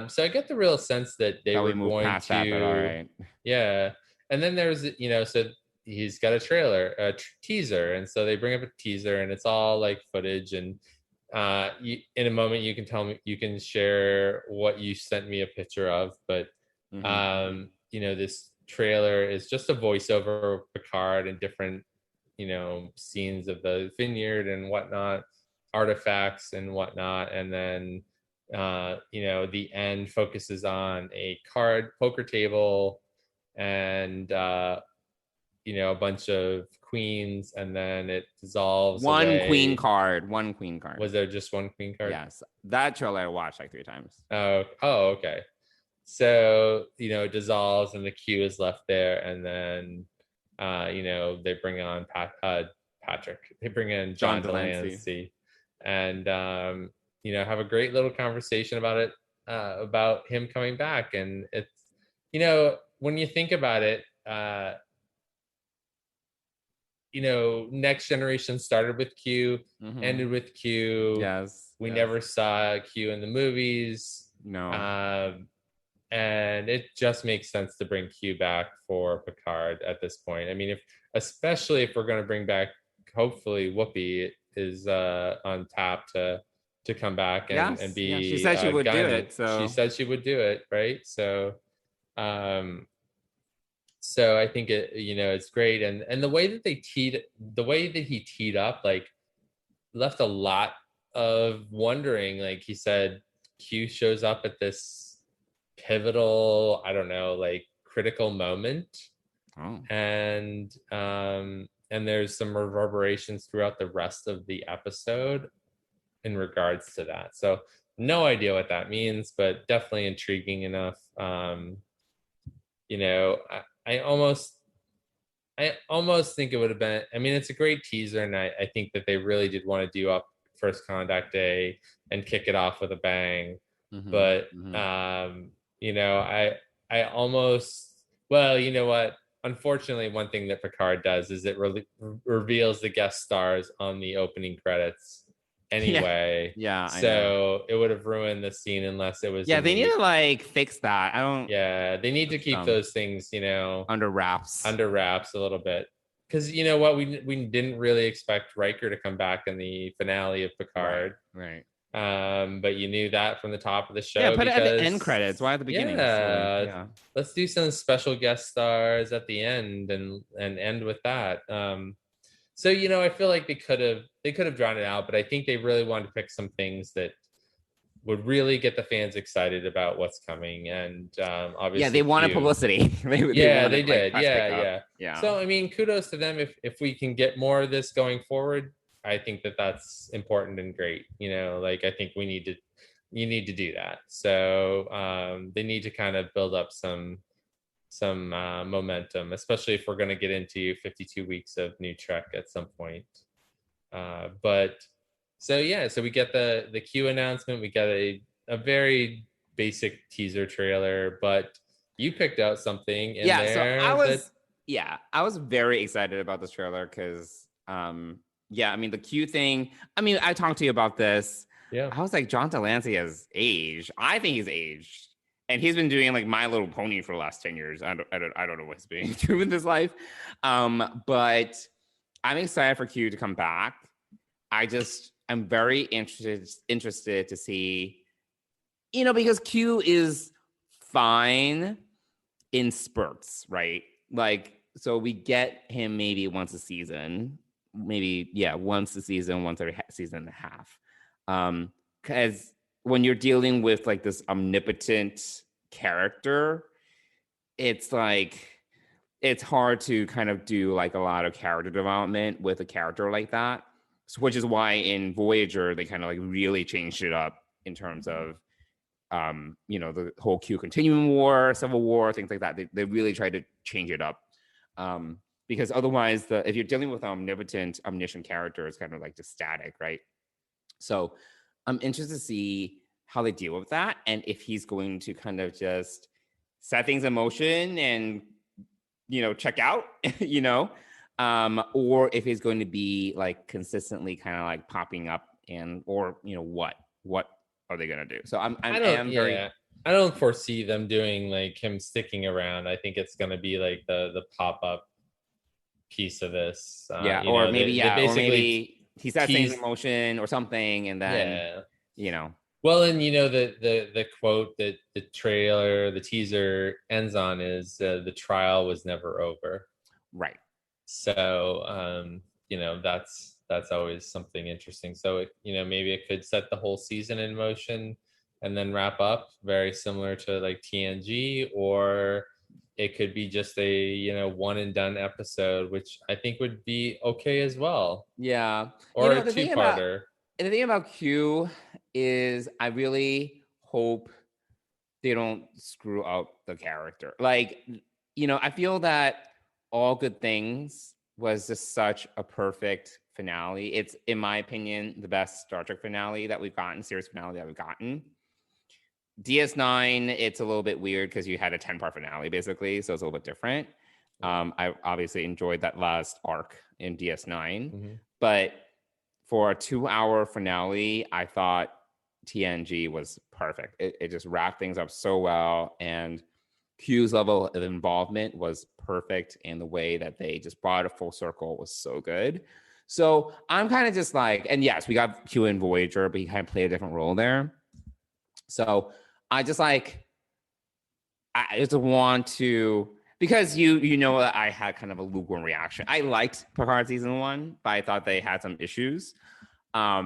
So I get the real sense that they were going to that, all right. Yeah. And then there's so he's got a teaser, and so they bring up a teaser, and it's all like footage, and in a moment you can share what you sent me a picture of, but this trailer is just a voiceover of Picard and different scenes of the vineyard and whatnot, artifacts and whatnot, and then the end focuses on a poker table and a bunch of queens, and then it dissolves one queen card. Was there just one queen card? Yes, that trailer I watched like 3 times. Oh, okay. So it dissolves and the queue is left there, and then they bring on Patrick. They bring in John Delancey, and have a great little conversation about it, about him coming back. And it's when you think about it, Next Generation started with Q, ended with Q. Yes, we never saw Q in the movies. No. And it just makes sense to bring Q back for Picard at this point. I mean, especially if we're going to bring back, hopefully Whoopi is on tap to come back and be. Yeah, she said she would do it. So she said she would do it, right? So, so I think it's great, and the way that he teed up, like, left a lot of wondering. Like he said, Q shows up at this pivotal, I don't know, like critical moment, and there's some reverberations throughout the rest of the episode in regards to that. So no idea what that means, but definitely intriguing enough. I almost think it would have been, I mean, it's a great teaser, and I think that they really did want to do up First Contact Day and kick it off with a bang. But I almost, well, you know what? Unfortunately, one thing that Picard does is it reveals the guest stars on the opening credits anyway. Yeah, I know. So it would have ruined the scene unless it was. Yeah, they need to like fix that. I don't. Yeah, they need to keep those things, under wraps. a little bit. Because you know what, we didn't really expect Riker to come back in the finale of Picard. Right. But you knew that from the top of the show. Yeah, put it at the end credits. Why at the beginning? Yeah, let's do some special guest stars at the end and end with that. So I feel like they could have drawn it out, but I think they really wanted to pick some things that would really get the fans excited about what's coming. And obviously, they wanted publicity. they did. Yeah. So I mean, kudos to them if we can get more of this going forward. I think that's important and great. I think you need to do that. So they need to kind of build up some momentum, especially if we're going to get into 52 weeks of new Trek at some point. So we get the Q announcement. We got a very basic teaser trailer, but you picked out something in there. So I was very excited about this trailer because I mean the Q thing. I mean, I talked to you about this. Yeah. I was like, John Delancey has aged. I think he's aged. And he's been doing like My Little Pony for the last 10 years. I don't know what he's been doing in his life. But I'm excited for Q to come back. I'm very interested to see, because Q is fine in spurts, right? Like, so we get him maybe once a season, once a season, once every season and a half. Because when you're dealing with like this omnipotent character, it's like, it's hard to kind of do like a lot of character development with a character like that. So, which is why in Voyager, they kind of like really changed it up in terms of, the whole Q Continuum War, Civil War, things like that. They really tried to change it up. Because otherwise, if you're dealing with an omniscient character, it's kind of like just static, right? So I'm interested to see how they deal with that and if he's going to kind of just set things in motion and, check out, or if he's going to be like consistently kind of like popping up or what are they going to do? So I don't foresee them doing like him sticking around. I think it's going to be like the pop-up piece of this. Or maybe he sets things in motion or something and then, Well, and the quote that the trailer, the teaser ends on is the trial was never over. Right. So, that's always something interesting. So, maybe it could set the whole season in motion and then wrap up, very similar to like TNG, or it could be just a, one and done episode, which I think would be okay as well. Yeah. Or a two-parter. And the thing about Q is I really hope they don't screw up the character. Like, I feel that All Good Things was just such a perfect finale. It's, in my opinion, the best Star Trek finale that we've gotten, series finale that we've gotten. DS9, it's a little bit weird because you had a 10-part finale, basically, so it's a little bit different. I obviously enjoyed that last arc in DS9, but for a 2-hour finale, I thought TNG was perfect. It just wrapped things up so well, and Q's level of involvement was perfect, and the way that they just brought it full circle was so good. So I'm kind of just like, and yes, we got Q in Voyager, but he kind of played a different role there. So I just want to, because that I had kind of a lukewarm reaction. I liked Picard season 1, but I thought they had some issues. I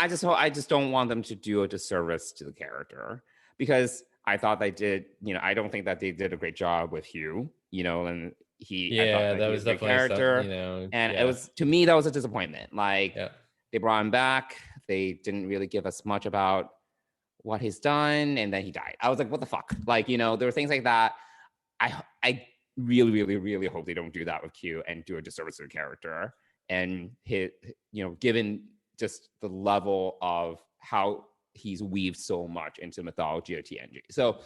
just don't want them to do a disservice to the character, because I thought they did. I don't think that they did a great job with Hugh. And that was the character. It was, to me, that was a disappointment. Like, they brought him back. They didn't really give us much about what he's done, and then he died. I was like, what the fuck? Like, there were things like that. I really, really, really hope they don't do that with Q and do a disservice to the character. And given just the level of how he's weaved so much into the mythology of TNG. So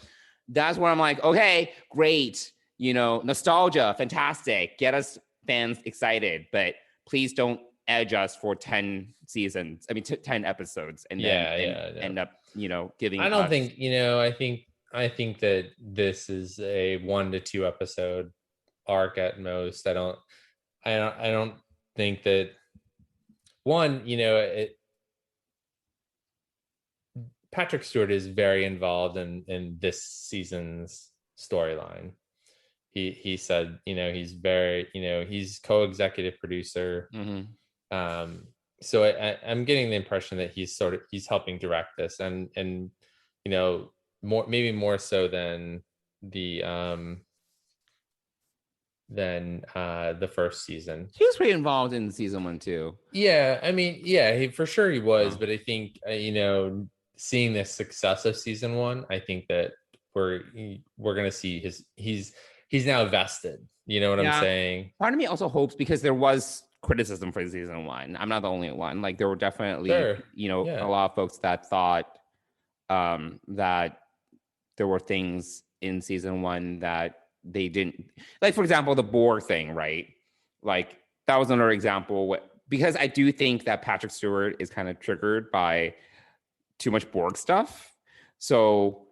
that's where I'm like, okay, great. Nostalgia, fantastic. Get us fans excited, but please don't edge us for 10 seasons. I mean, 10 episodes, and then end up, giving. I don't think, I think that this is a 1 to 2 episode arc at most. I don't think that Patrick Stewart is very involved in this season's storyline. He said, he's very, he's co-executive producer. Mm-hmm. So I'm getting the impression that he's helping direct this, and maybe more so than the first season. He was pretty involved in season 1 too. Yeah, I mean, he for sure he was, but I think seeing the success of season 1, I think that we're gonna see he's now vested. You know what I'm saying? Part of me also hopes, because there was criticism for season 1. I'm not the only one. Like, there were definitely a lot of folks that thought that there were things in season 1 that they didn't, like, for example, the Borg thing, right? Like, that was another example, because I do think that Patrick Stewart is kind of triggered by too much Borg stuff. So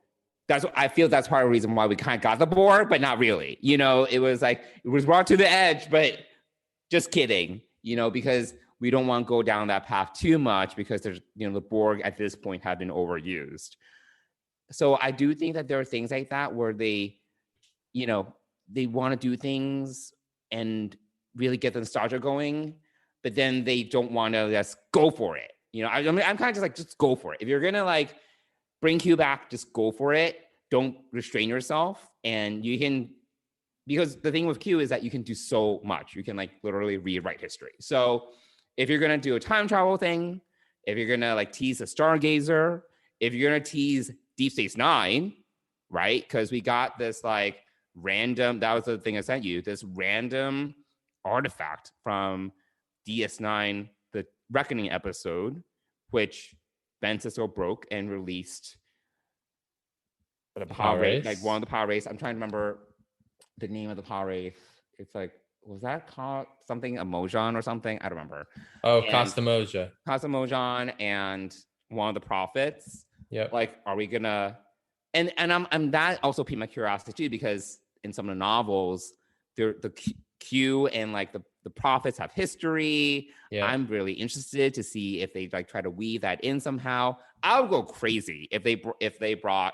I feel that's part of the reason why we kind of got the Borg, but not really. It was like, it was brought to the edge, but just kidding, because we don't want to go down that path too much, because there's, the Borg at this point have been overused. So I do think that there are things like that where they want to do things and really get the nostalgia going, but then they don't want to just go for it. I'm kind of just like, just go for it. If you're going to like bring Q back, just go for it. Don't restrain yourself. And you can, because the thing with Q is that you can do so much. You can like literally rewrite history. So if you're going to do a time travel thing, if you're going to like tease a Stargazer, if you're going to tease Deep Space Nine, right? Because we got this like random, that was the thing I sent you, this random artifact from DS9, the Reckoning episode, which Ben Sisko broke and released the power race, like one of the power race. I'm trying to remember the name of the power race. It's like, was that called something Emojon or something? I don't remember. Oh, Costamoja. Costamojon and one of the prophets. Yeah. Like, are we gonna? And I'm that also piqued my curiosity too, because in some of the novels, the Q and like the prophets have history. Yeah. I'm really interested to see if they like try to weave that in somehow. I would go crazy if they brought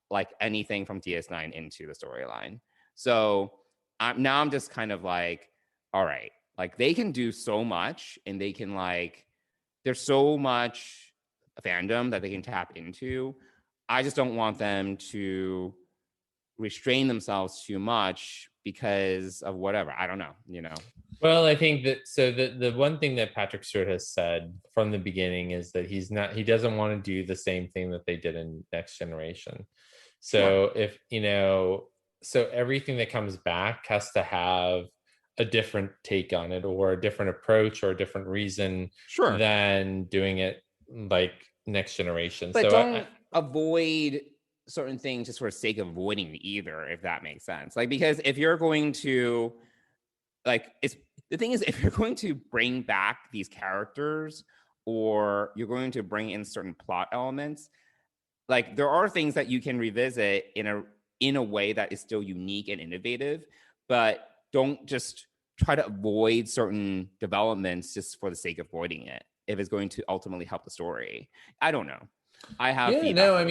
like anything from DS9 into the storyline. So I'm just kind of like, all right, like they can do so much, and they can like, there's so much fandom that they can tap into. I just don't want them to restrain themselves too much because of whatever. I don't know, Well, I think that, so the one thing that Patrick Stewart has said from the beginning is that he doesn't want to do the same thing that they did in Next Generation. So so everything that comes back has to have a different take on it, or a different approach, or a different reason than doing it like Next Generation. But so don't avoid certain things just for the sake of avoiding either, if that makes sense. Like, because if you're going to the thing is, if you're going to bring back these characters, or you're going to bring in certain plot elements, like there are things that you can revisit in a way that is still unique and innovative, but don't just try to avoid certain developments just for the sake of avoiding it, if it's going to ultimately help the story. I don't know. I have you have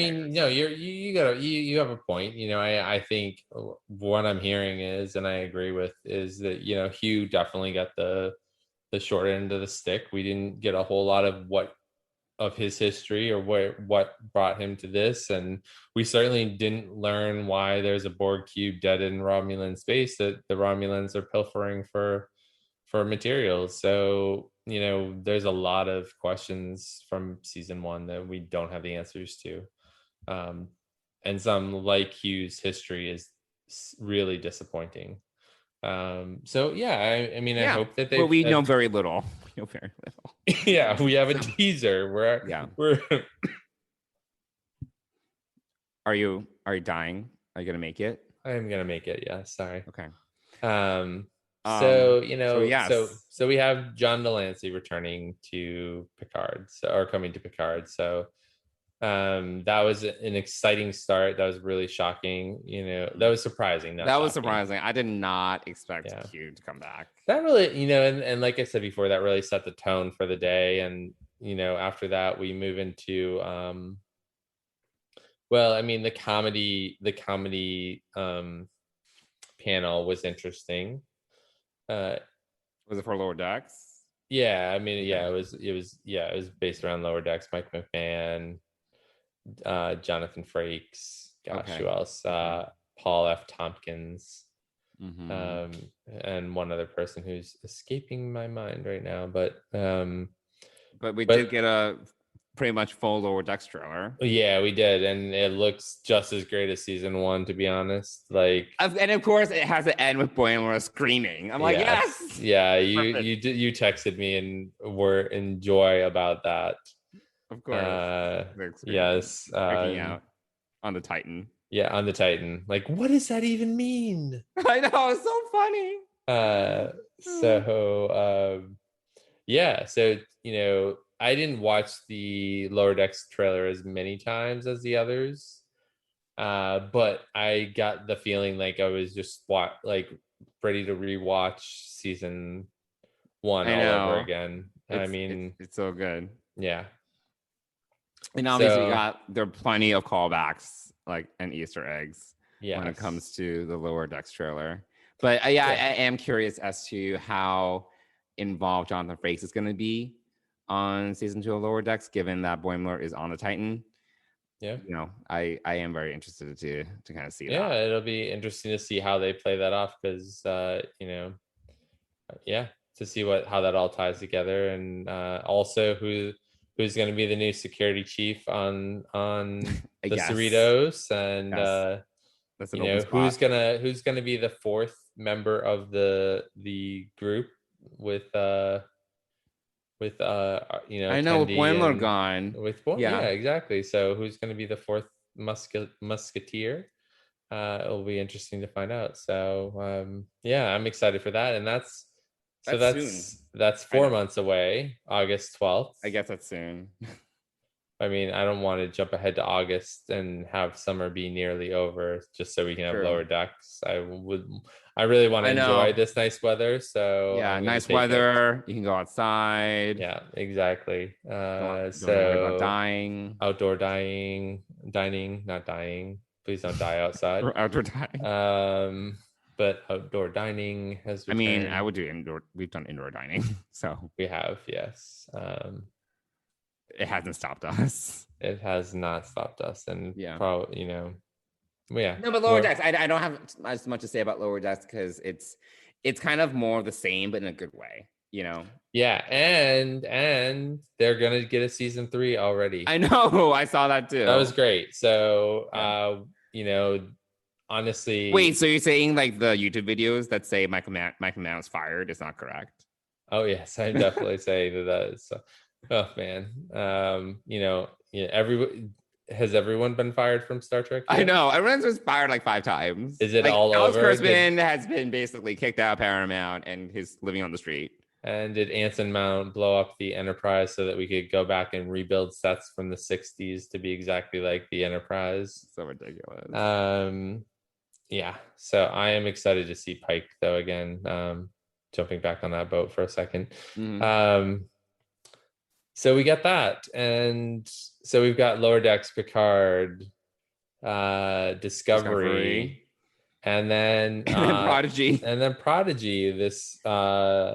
a point. I think what I'm hearing is, and I agree with, is that Hugh definitely got the short end of the stick. We didn't get a whole lot of his history, or what brought him to this, and we certainly didn't learn why there's a Borg cube dead in Romulan space that the Romulans are pilfering for materials. So there's a lot of questions from season 1 that we don't have the answers to, and some, like Hugh's history, is really disappointing. So yeah, I mean, I hope that they. Well, we know very little. We know very little. Yeah, we have a teaser. We're. Are you dying? Are you gonna make it? I am gonna make it. Yeah. Sorry. Okay. So yes. so we have John Delancey returning to Picard, or coming to Picard. So that was an exciting start. That was really shocking. That was surprising. That was surprising. I did not expect Q to come back. That really, and like I said before, that really set the tone for the day. And after that, we move into the comedy panel was interesting. Was it for Lower Decks? Yeah, it was based around Lower Decks. Mike McMahon, Jonathan Frakes, who else? Paul F. Tompkins, and one other person who's escaping my mind right now. But we did get a pretty much full Lower Decks trailer. Yeah, we did, and it looks just as great as season 1, to be honest. And of course, it has to end with Boimler screaming. I'm like, yes. Yeah, you texted me and were in joy about that. Of course. Yes. Out on the Titan. Yeah, on the Titan. Like, what does that even mean? I know, it's so funny. So I didn't watch the Lower Decks trailer as many times as the others, but I got the feeling like I was just ready to rewatch season 1 all over again. It's so good. Yeah. And obviously there are plenty of callbacks and Easter eggs when it comes to the Lower Decks trailer. But I am curious as to how involved Jonathan Frakes is going to be on season 2 of Lower Decks, given that Boimler is on the Titan. Yeah. I am very interested to kind of see that. Yeah, it'll be interesting to see how they play that off, because to see how that all ties together, and also who's going to be the new security chief on the Cerritos, and who's gonna be the 4th member of the group with I know with Boimler gone. Exactly. So who's going to be the 4th musketeer? It'll be interesting to find out. So I'm excited for that, and that's soon. 4 months away, August 12th. I guess that's soon. I don't want to jump ahead to August and have summer be nearly over just so we can have Lower Decks. I really want to enjoy this nice weather. So nice weather. You can go outside. Yeah, exactly. Outdoor dining, not dying. Please don't die outside. Outdoor dining. But outdoor dining has returned. I would do indoor. We've done indoor dining, so we have, yes. It hasn't stopped us. It has not stopped us, and probably No, but Lower Decks, I don't have as much to say about Lower Decks because it's kind of more of the same, but in a good way. Yeah, and they're gonna get a season 3 already. I know, I saw that too. That was great. So honestly, wait, so you're saying the YouTube videos that say Michael Mann was fired is not correct? Oh yes, I'm definitely saying that is. Oh man, has everyone been fired from Star Trek yet? I know, everyone's been fired 5 times. Is it all Alex over? Kurtzman has been basically kicked out of Paramount and he's living on the street. And did Anson Mount blow up the Enterprise so that we could go back and rebuild sets from the 60s to be exactly like the Enterprise? So ridiculous. So I am excited to see Pike though again. Jumping back on that boat for a second. Mm-hmm. So we get that, and so we've got Lower Decks, Picard, Discovery, and then Prodigy, This I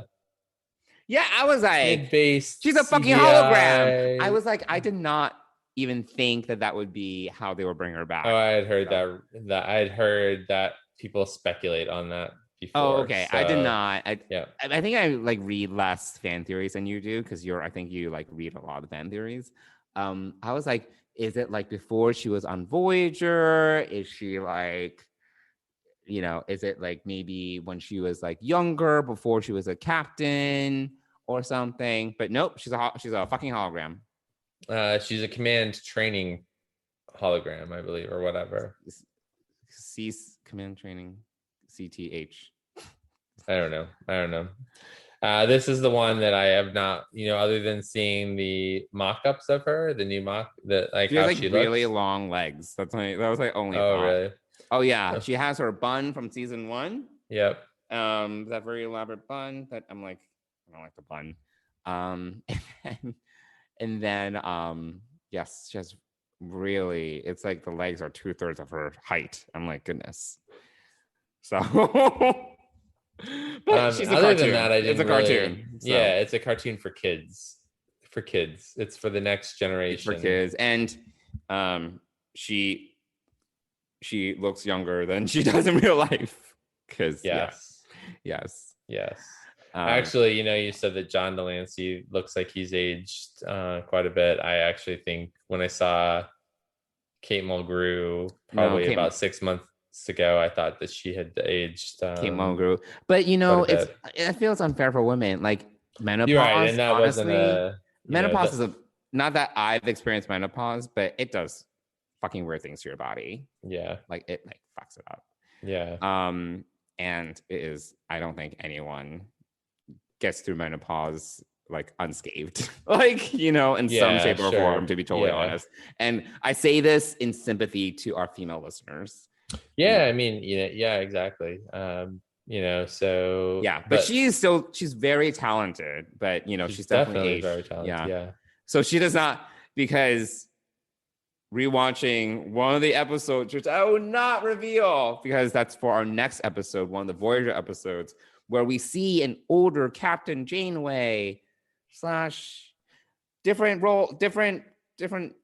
was like, based she's a fucking CGI hologram. I was like, I did not even think that would be how they would bring her back. Oh, I had heard that I had heard that people speculate on that before. Oh, okay. So, I did not. I think I read less fan theories than you do because I think you read a lot of fan theories. I was like, is it before she was on Voyager? Is she is it maybe when she was younger, before she was a captain or something? But nope, she's a fucking hologram. She's a command training hologram, I believe, or whatever. Command training. CTH. I don't know. This is the one that I have not, other than seeing the mock-ups of her, the new mock, She has like really long legs. That was like only. Oh, thought. really? Oh yeah, she has her bun from season 1. Yep. That very elaborate bun that I'm like, I don't like the bun. And then yes, she has really. It's like the legs are 2/3 of her height. I'm like, goodness. So. But she's a other cartoon. than that, it's a cartoon. So. Yeah, it's a cartoon for kids. For kids, it's for the next generation. For kids, and she looks younger than she does in real life. Because yes. Actually, you said that John Delancey looks like he's aged quite a bit. I actually think when I saw Kate Mulgrew about 6 months ago, I thought that she had aged Kate Mulgrew, but I feel it's unfair for women. Like menopause. You're right, and that honestly, menopause is not that I've experienced menopause, but it does fucking weird things to your body. Yeah, like it fucks it up. Yeah. And it is. I don't think anyone gets through menopause like unscathed, like in some shape or form. To be totally honest, and I say this in sympathy to our female listeners. Yeah, I mean, exactly. So but she's very talented, but she's definitely very talented. Yeah. So she does not, because rewatching one of the episodes, which I will not reveal because that's for our next episode, one of the Voyager episodes, where we see an older Captain Janeway / different role, different Frank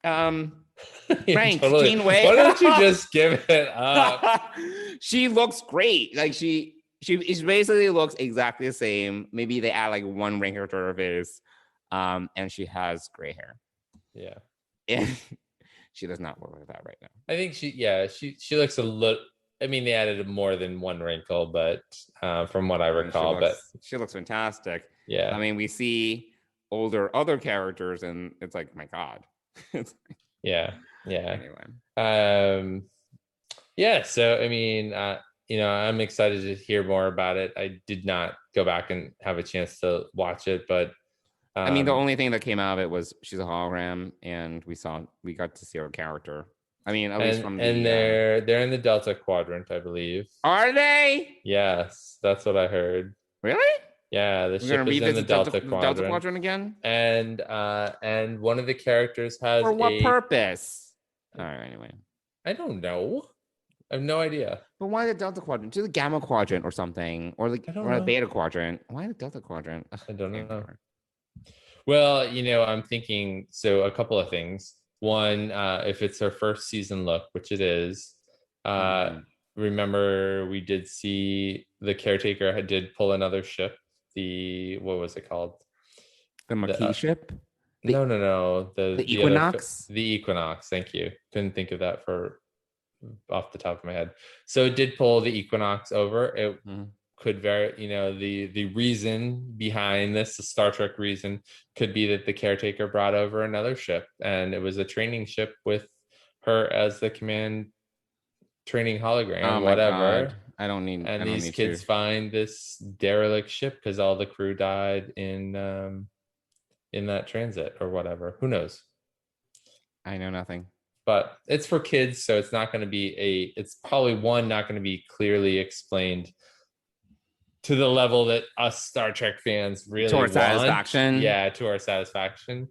Janeway. Why don't you just give it up? She looks great. Like she basically looks exactly the same. Maybe they add like one wrinkle to her face. And she has gray hair. Yeah. And she does not look like that right now. I think she looks a little. I mean, they added more than one wrinkle, but from what I recall, she looks fantastic. Yeah. I mean, we see older other characters, and it's like, my God. Yeah. Anyway. So I mean, I'm excited to hear more about it. I did not go back and have a chance to watch it, but I mean, the only thing that came out of it was she's a hologram, and we got to see her character. I mean, at least from they're in the Delta Quadrant, I believe. Are they? Yes, that's what I heard. Really? Yeah, the ship is in the Delta Quadrant again. And one of the characters has for what purpose? All right, anyway. I don't know. I have no idea. But why the Delta Quadrant? Do the Gamma Quadrant or something, or the Beta Quadrant? Why the Delta Quadrant? I don't know. Well, I'm thinking a couple of things. One, if it's her first season look, which it is, remember we did see the caretaker did pull another ship. What was it called? The Maquis ship? No. The Equinox? The Equinox, thank you. Couldn't think of that off the top of my head. So it did pull the Equinox over. It could the reason behind this, the Star Trek reason, could be that the caretaker brought over another ship, and it was a training ship with her as the command training hologram, whatever. God. These kids find this derelict ship because all the crew died in that transit or whatever. Who knows? I know nothing. But it's for kids, so it's not going to be it's probably not going to be clearly explained to the level that us Star Trek fans really want. Satisfaction. Yeah, to our satisfaction.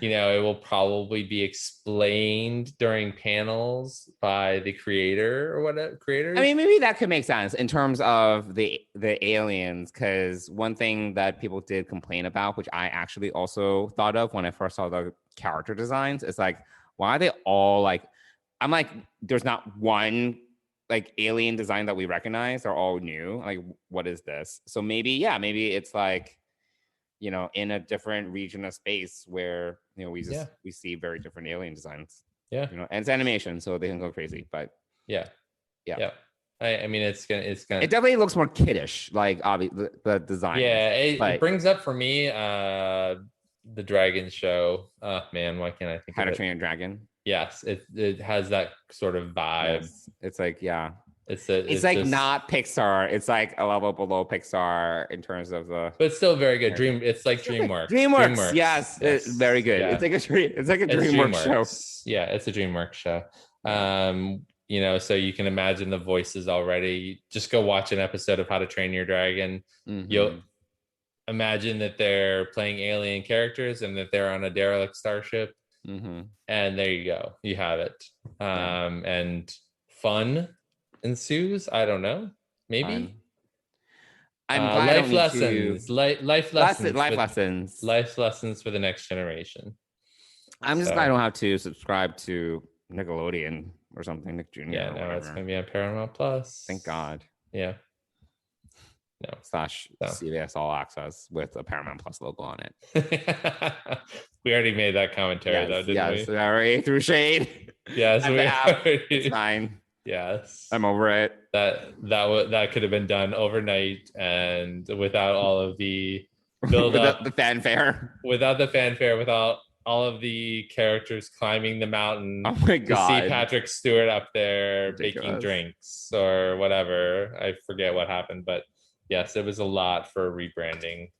It will probably be explained during panels by the creator or whatever creators. I mean, maybe that could make sense in terms of the aliens, because one thing that people did complain about, which I actually also thought of when I first saw the character designs, is like, why are they all like? I'm like, there's not one like alien design that we recognize. They're all new. Like, what is this? So maybe it's like, in a different region of space where we see very different alien designs. Yeah, and it's animation, so they can go crazy. But yeah. I mean, it's gonna. It definitely looks more kiddish, like obviously the design. Yeah, it brings up for me the Dragon show. Oh man, why can't I think How of to Train Your Dragon? Yes, it has that sort of vibe. Yes. It's like, yeah. It's like just, not Pixar. It's like a level below Pixar in terms of the. but still very good. It's like DreamWorks. DreamWorks, yes. Very good. Yeah. It's like a DreamWorks show. Yeah, it's a DreamWorks show. So you can imagine the voices already. Just go watch an episode of How to Train Your Dragon. You'll imagine that they're playing alien characters and that they're on a derelict starship. And there you go. You have it. And fun ensues. I don't know. Maybe. I'm glad life lessons for the next generation. I'm just glad I don't have to subscribe to Nickelodeon or something, Nick Jr. Yeah, no, it's gonna be on Paramount Plus. Thank God. Yeah. No. / CBS All Access with a Paramount Plus logo on it. We already made that commentary though, didn't we? Already through shade. Yes, it's fine. Yes, I'm over it. That could have been done overnight and without all of the build up, the fanfare, without all of the characters climbing the mountain. Oh my God! To see Patrick Stewart up there Ridiculous. baking drinks or whatever. I forget what happened, but yes, it was a lot for rebranding.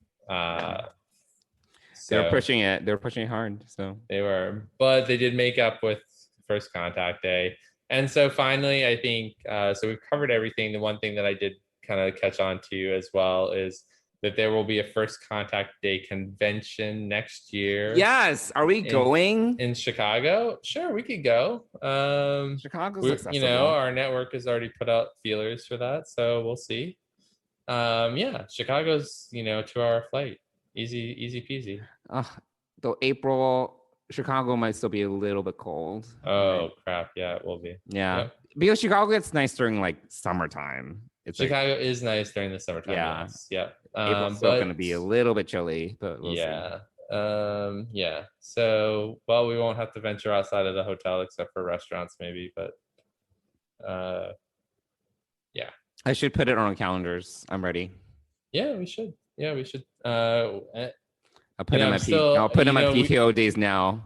They're pushing it. They're pushing it hard. So they were, but they did make up with First Contact Day. And so finally, I think, so we've covered everything. The one thing that I did kind of catch on to as well is that there will be a First Contact Day convention next year. Yes. Are we going? In Chicago? Sure, we could go. Chicago's accessible. Our network has already put out feelers for that, so we'll see. Chicago's, 2-hour flight. Easy peasy. Though April... Chicago might still be a little bit cold. Oh, crap. Yeah, it will be. Yeah. Because Chicago gets nice during like summertime. Chicago is nice during the summertime. Yeah. Yes. Yeah. April's still going to be a little bit chilly, but we'll see. Yeah. So, well, we won't have to venture outside of the hotel except for restaurants maybe, but yeah. I should put it on our calendars. I'm ready. Yeah, we should. I'll put in my PTO days now.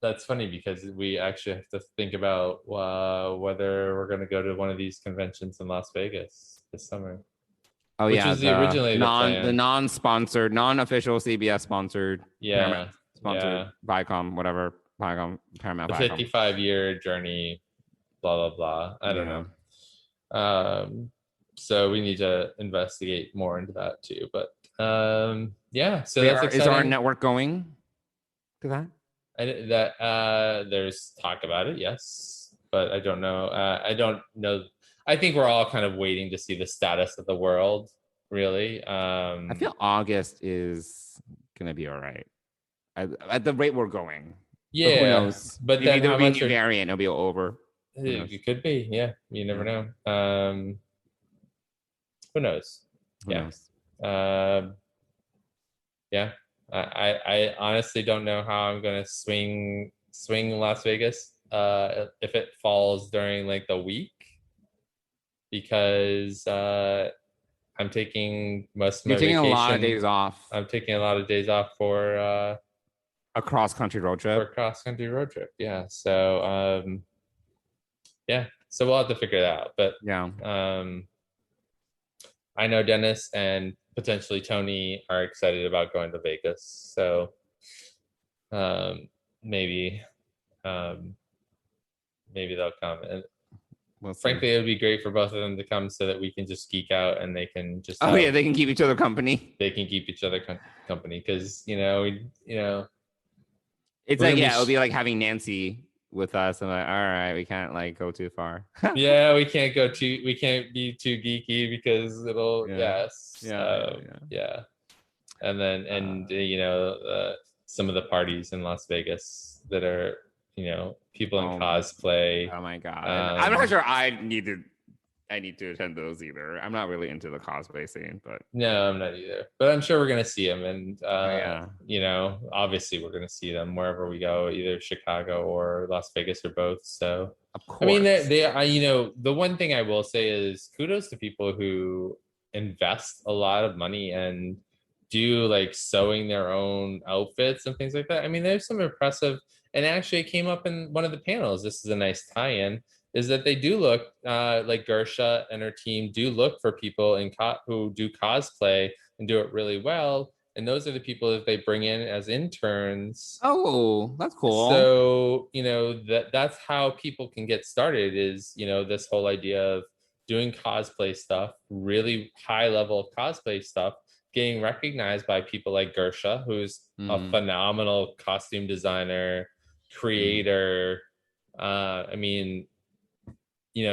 That's funny because we actually have to think about whether we're going to go to one of these conventions in Las Vegas this summer. Oh, which yeah. was originally the non-sponsored, non-official CBS sponsored. Yeah. Sponsored Viacom, whatever. Viacom, Paramount. The 55-year journey, blah, blah, blah. I don't know. So we need to investigate more into that too. But so that's exciting. Is our network going to that? There's talk about it, yes, but I don't know. I don't know. I think we're all kind of waiting to see the status of the world, really. I feel August is gonna be all right at the rate we're going. Yeah, but who knows? But maybe then there'll be a new variant. It'll be over. It could be. Yeah, you never know. Who knows? Who knows? I honestly don't know how I'm gonna swing Las Vegas if it falls during like the week, because I'm taking most of my vacation. You're taking a lot of days off. I'm taking a lot of days off for a cross-country road trip. Yeah. So so we'll have to figure it out. But I know Dennis and potentially Tony are excited about going to Vegas. So maybe they'll come. And frankly, it would be great for both of them to come so that we can just geek out and they can just they can keep each other company. They can keep each other company because it's like it'll be like having Nancy with us. I'm like, all right, we can't like go too far. Yeah, we can't be too geeky because it'll and then some of the parties in Las Vegas that are people in cosplay. Oh my God, I'm not sure I need to attend those either. I'm not really into the cosplay scene, but no, I'm not either. But I'm sure we're gonna see them, and obviously we're gonna see them wherever we go, either Chicago or Las Vegas or both. So of course, I mean, the one thing I will say is kudos to people who invest a lot of money and do like sewing their own outfits and things like that. I mean, there's some impressive, and actually it came up in one of the panels. This is a nice tie-in. is that they do look like Gersha and her team do look for people who do cosplay and do it really well. And those are the people that they bring in as interns. Oh, that's cool. So, that's how people can get started is, this whole idea of doing cosplay stuff, really high level of cosplay stuff, getting recognized by people like Gersha, who's a phenomenal costume designer, creator.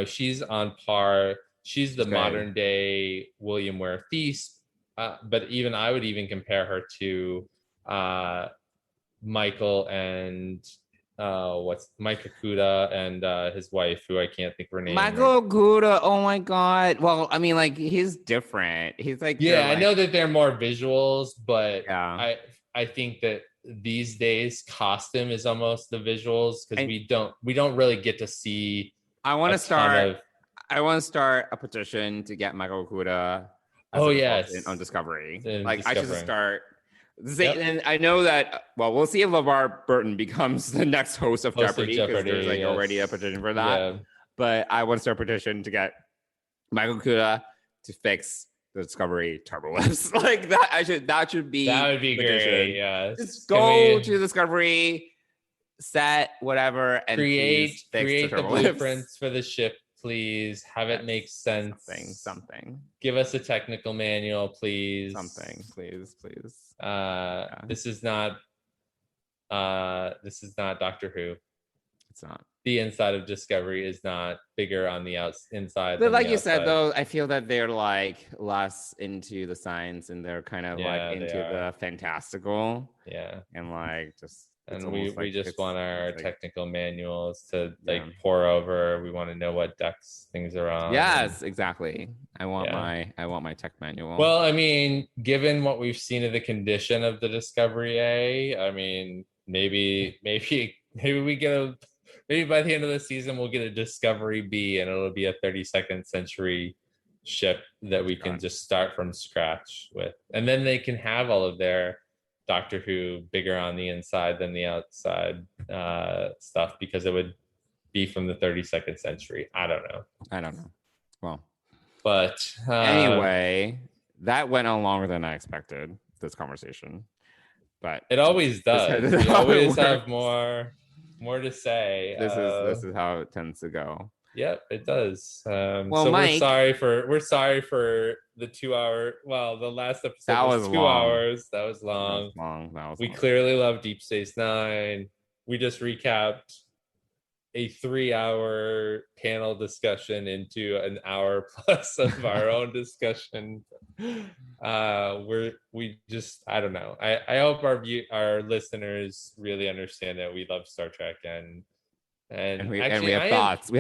She's on par. She's the modern day William Ware Thiessen. But even I would even compare her to Michael and Mike Okuda and his wife, who I can't think of her name. Michael Okuda. Oh my god. Well, I mean, like he's different. He's like I know that they're more visuals, but yeah. I think that these days costume is almost the visuals because we don't really get to see. I want to start a petition to get Michael Okuda. On Discovery. I should start. And I know that. Well, we'll see if LeVar Burton becomes the next host of Jeopardy because there's already a petition for that. Yeah. But I want to start a petition to get Michael Okuda to fix the Discovery turbo lifts. Like that. That would be petition. Great. Yeah. Just go to Discovery, set whatever, and create the blueprints for the ship. Please have it make sense. Something. Give us a technical manual, please. Something, please. This is not Doctor Who. It's not. The inside of Discovery is not bigger on the inside. But like you said, though, I feel that they're like less into the science and they're kind of like into the fantastical. Yeah. And like just. And we just want our technical manuals to pour over. We want to know what decks things are on. Yes, exactly. I want my tech manual. Well, I mean, given what we've seen of the condition of the Discovery A, I mean, maybe we get maybe by the end of the season we'll get a Discovery B and it'll be a 32nd century ship that we can just start from scratch with. And then they can have all of their Doctor Who bigger on the inside than the outside stuff because it would be from the 32nd century. I don't know. Well, but anyway, that went on longer than I expected, this conversation. But it always does. We always have more to say. This is how it tends to go. Yep, it does. Well, so Mike, we're sorry for the 2 hour. Well, the last episode was 2 hours. That was long. We clearly love Deep Space Nine. We just recapped a 3-hour panel discussion into an hour plus of our own discussion. I don't know. I hope our listeners really understand that we love Star Trek and we have thoughts. We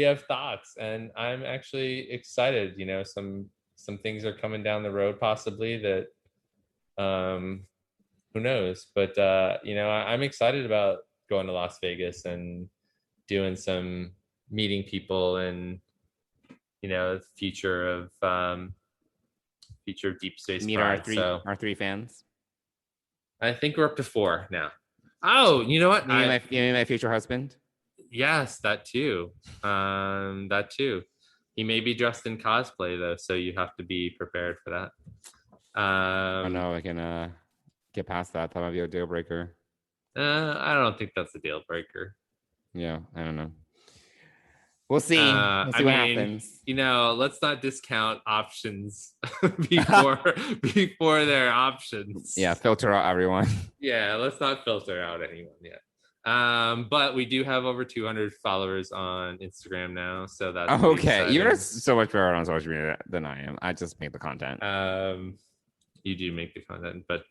have thoughts, and I'm actually excited. Some things are coming down the road, possibly that, who knows? But I'm excited about going to Las Vegas and doing some meeting people and future of Deep Space. Meet Pride, our three fans. I think we're up to 4 now. Oh, you know what? You mean my future husband? Yes, that too. He may be dressed in cosplay though, so you have to be prepared for that. I know I can get past that. That might be a deal breaker. I don't think that's a deal breaker. Yeah, I don't know. We'll see. We'll see what happens. Let's not discount options before their options. Yeah, filter out everyone. Yeah, let's not filter out anyone yet. But we do have over 200 followers on Instagram now, so that's okay. You're so much better on social media than I am. I just make the content. You do make the content, but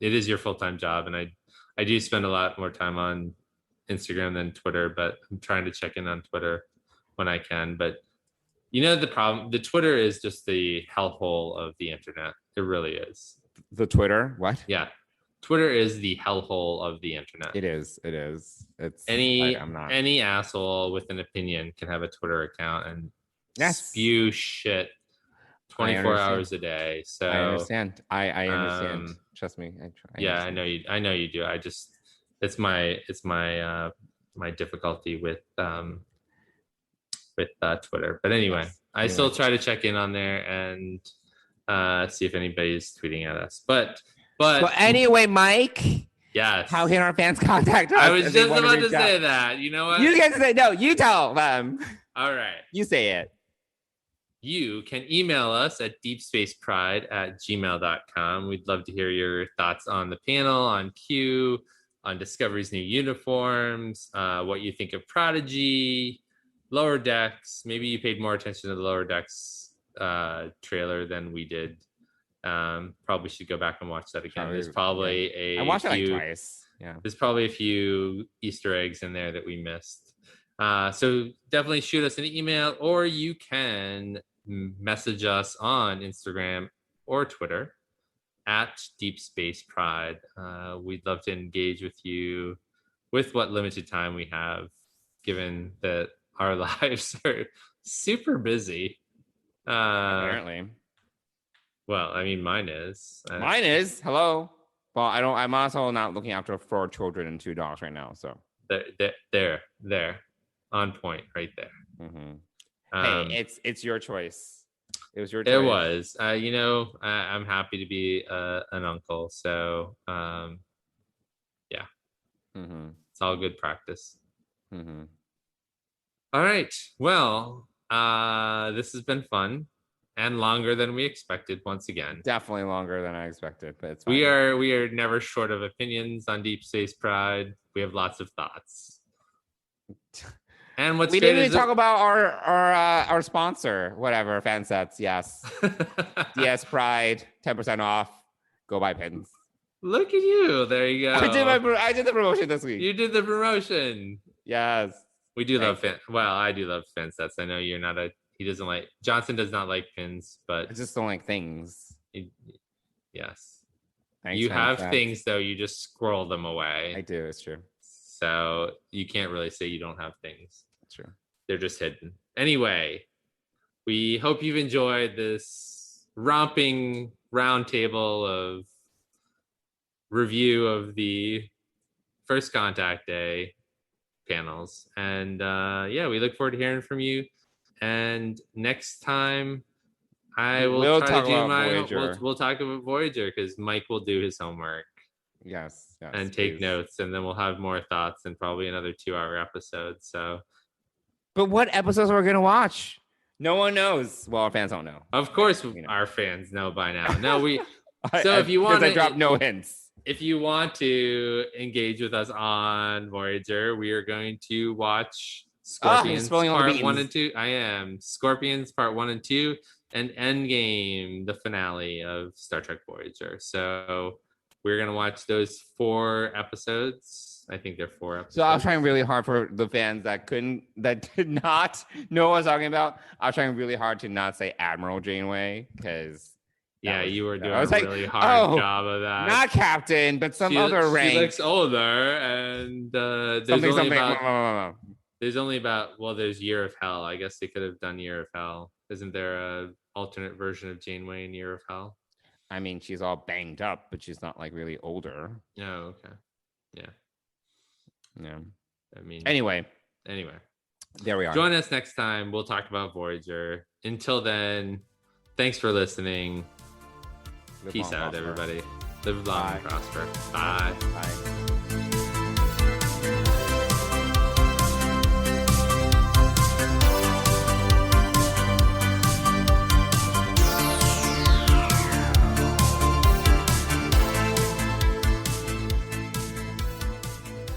it is your full-time job, and I do spend a lot more time on Instagram than Twitter, but I'm trying to check in on Twitter when I can. But the problem, the Twitter is just the hellhole of the internet. It really is. The Twitter? What? Yeah. Twitter is the hellhole of the internet. It is. It's any asshole with an opinion can have a Twitter account and spew shit 24 hours a day. So I understand. I understand. Trust me. I know you do. It's my difficulty with with Twitter. But anyway, Yes. I still try to check in on there and see if anybody's tweeting at us. But So anyway, Mike, yes, how can our fans contact us? I was if they just wanna about to reach out? say that. You know what? You can say no. You tell them. All right. You say it. You can email us at deepspacepride@gmail.com. We'd love to hear your thoughts on the panel, on Q, on Discovery's new uniforms, what you think of Prodigy, Lower Decks. Maybe you paid more attention to the Lower Decks trailer than we did. Probably should go back and watch that again. There's probably I watched it like twice. Yeah. There's probably a few Easter eggs in there that we missed. So definitely shoot us an email, or you can message us on Instagram or Twitter at Deep Space Pride. We'd love to engage with you with what limited time we have, given that our lives are super busy. Apparently. Well, I mean, mine is. Mine is. Hello. Well, I'm also not looking after 4 children and 2 dogs right now. So there, on point, right there. Mm-hmm. Hey, it's your choice. It was your choice. It was. I'm happy to be an uncle. So, yeah. Mm-hmm. It's all good practice. Mm-hmm. All right. Well, this has been fun and longer than we expected once again. Definitely longer than I expected, but it's fine. We are never short of opinions on Deep Space Pride. We have lots of thoughts. And what's we good didn't is even talk about our sponsor, whatever, Fansets. Yes. DS Pride, 10% off. Go buy pins. Look at you. There you go. I did the promotion this week. You did the promotion. Yes. We do love I do love Fansets. I know you're not Johnson does not like pins, but I just don't like things. Yes. Thanks, you have Fansets. things though, you just scroll them away. I do, it's true. So you can't really say you don't have things. That's true. They're just hidden. Anyway, we hope you've enjoyed this romping roundtable of review of the First Contact Day panels. And we look forward to hearing from you. And next time we'll talk about Voyager because Mike will do his homework. Yes, and take notes, and then we'll have more thoughts and probably another 2-hour episode. So, but what episodes are we gonna watch? No one knows. Well, our fans don't know. Of course, our fans know by now. No, we. So if you want to drop no hints, if you want to engage with us on Voyager, we are going to watch Scorpions Part 1 and 2. I am Scorpions Part 1 and 2, and Endgame, the finale of Star Trek Voyager. So. We're going to watch those 4 episodes. I think they're 4 episodes. So I was trying really hard for the fans that did not know what I was talking about. I was trying really hard to not say Admiral Janeway because you were doing a really hard job of that. Not Captain, but other rank. She looks older, and there's Year of Hell. I guess they could have done Year of Hell. Isn't there a alternate version of Janeway in Year of Hell? I mean, she's all banged up, but she's not like really older. Oh, okay. Yeah. I mean, anyway, there we are. Join us next time. We'll talk about Voyager. Until then, thanks for listening. Peace out, everybody. Live long and prosper. Bye. Bye.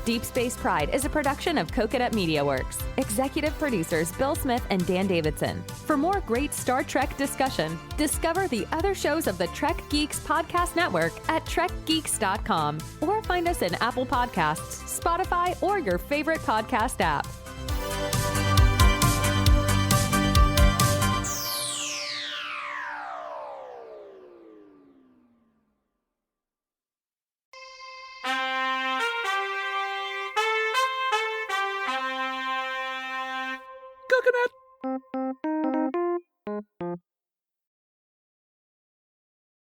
Deep Space Pride is a production of Coconut Media Works. Executive producers Bill Smith and Dan Davidson. For more great Star Trek discussion, discover the other shows of the Trek Geeks Podcast Network at trekgeeks.com or find us in Apple Podcasts, Spotify, or your favorite podcast app. Coconut